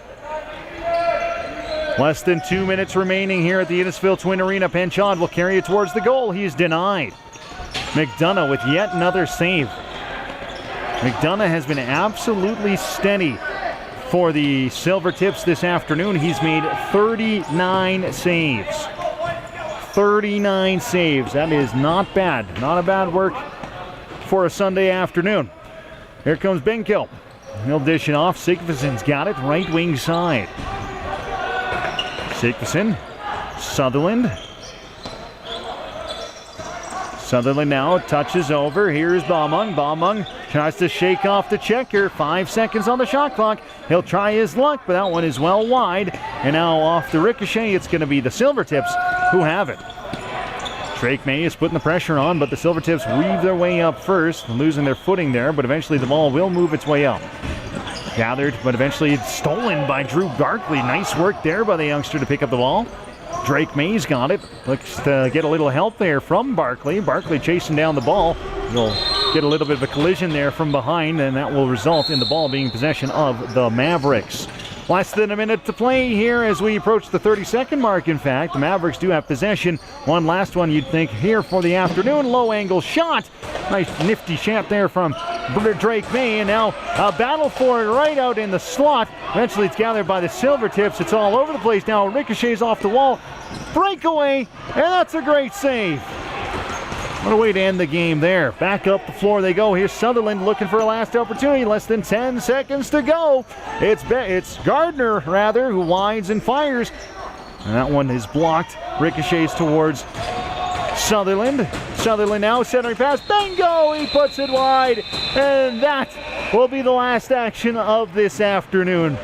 Less than 2 minutes remaining here at the Innisfil Twin Arena. Panchon will carry it towards the goal. He's denied. McDonough with yet another save. McDonough has been absolutely steady for the Silvertips this afternoon. He's made 39 saves. 39 saves. That is not bad. Not a bad work for a Sunday afternoon. Here comes Benkill. He'll dish it off. Sigfussen's got it. Right wing side. Sigfussen. Sutherland. Sutherland now touches over. Here's Baumung. Baumung tries to shake off the checker. 5 seconds on the shot clock. He'll try his luck, but that one is well wide. And now off the ricochet, it's going to be the Silvertips who have it. Drake May is putting the pressure on, but the Silvertips weave their way up first, losing their footing there, but eventually the ball will move its way up. Gathered, but eventually it's stolen by Drew Barkley. Nice work there by the youngster to pick up the ball. Drake May's got it. Looks to get a little help there from Barkley. Barkley chasing down the ball. He'll get a little bit of a collision there from behind, and that will result in the ball being possession of the Mavericks. Less than a minute to play here as we approach the 30-second mark, in fact. The Mavericks do have possession. One last one you'd think here for the afternoon. Low-angle shot. Nice nifty shot there from Drake May, and now a battle for it right out in the slot. Eventually it's gathered by the Silvertips. It's all over the place now. Ricochets off the wall. Breakaway, and that's a great save. What a way to end the game there. Back up the floor they go. Here's Sutherland looking for a last opportunity. Less than 10 seconds to go. It's Gardner, rather, who winds and fires. And that one is blocked. Ricochets towards Sutherland. Sutherland now centering pass. Bingo! He puts it wide. And that will be the last action of this afternoon.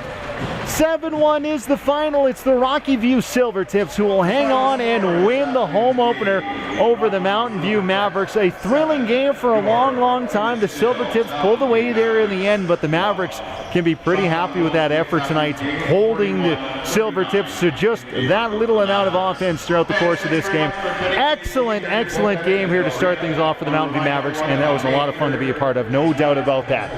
7-1 is the final. It's the Rockyview Silvertips who will hang on and win the home opener over the Mountainview Mavericks. A thrilling game for a long, long time. The Silvertips pulled away there in the end, but the Mavericks can be pretty happy with that effort tonight, holding the Silvertips to just that little amount of offense throughout the course of this game. Excellent, excellent game here to start things off for the Mountainview Mavericks, and that was a lot of fun to be a part of, no doubt about that.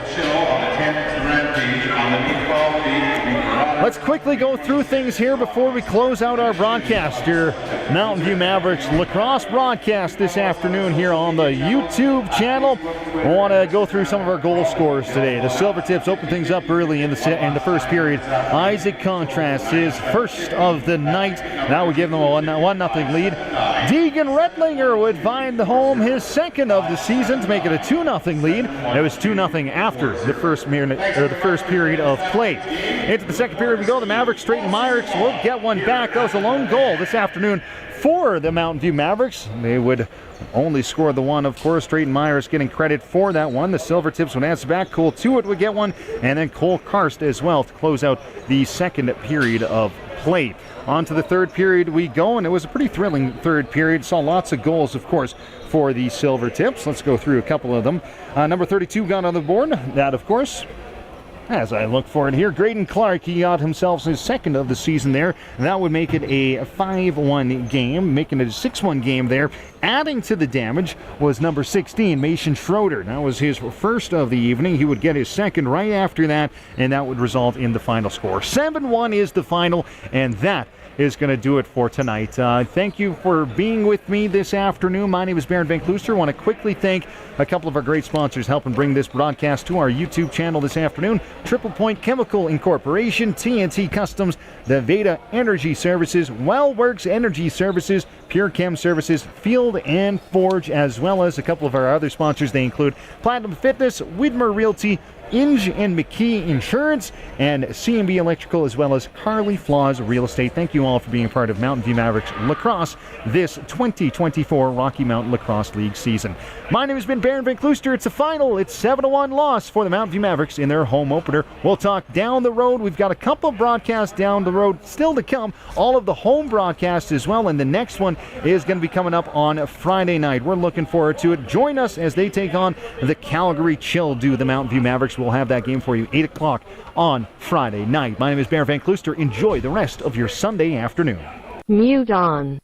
Let's quickly go through things here before we close out our broadcast. Your Mountainview Mavericks lacrosse broadcast this afternoon here on the YouTube channel. I want to go through some of our goal scorers today. The Silvertips open things up early in the first period. Isaac Contrast, his first of the night. That would give them a 1-0 lead. Deegan Rettlinger would find the home his second of the season to make it a 2-0 lead. It was 2-0 after the first period of play. Into the second period we go. The Mavericks, Straighten Myers will get one back. That was a lone goal this afternoon for the Mountain View Mavericks. They would only score the one, of course. Straighten Myers getting credit for that one. The Silvertips would answer back. Cole Tewitt would get one, and then Cole Karst as well to close out the second period of play. On to the third period we go, and it was a pretty thrilling third period. Saw lots of goals, of course, for the Silvertips. Let's go through a couple of them. Number 32 got on the board. That, of course, as I look for it here, Graydon Clark, he got himself his second of the season there. That would make it a 5-1 game, making it a 6-1 game there. Adding to the damage was number 16, Mason Schroeder. That was his first of the evening. He would get his second right after that, and that would result in the final score. 7-1 is the final, and that is going to do it for tonight. Thank you for being with me this afternoon. My name is Baron Van Klooster. I want to quickly thank a couple of our great sponsors helping bring this broadcast to our YouTube channel this afternoon. Triple Point Chemical Incorporation, TNT Customs, the Veda Energy Services, Wellworks Energy Services, Pure Chem Services, Field and Forge, as well as a couple of our other sponsors. They include Platinum Fitness, Widmer Realty, Inge and McKee Insurance, and CMB Electrical, as well as Carly Flaws Real Estate. Thank you all for being a part of Mountain View Mavericks Lacrosse this 2024 Rocky Mountain Lacrosse League season. My name has been Baron Van Klooster. It's a final. It's 7-1 loss for the Mountain View Mavericks in their home opener. We'll talk down the road. We've got a couple of broadcasts down the road still to come. All of the home broadcasts as well, and the next one is going to be coming up on Friday night. We're looking forward to it. Join us as they take on the Calgary Chill-Do. The Mountain View Mavericks will have that game for you 8 o'clock on Friday night. My name is Baron Van Klooster. Enjoy the rest of your Sunday afternoon. Mute on.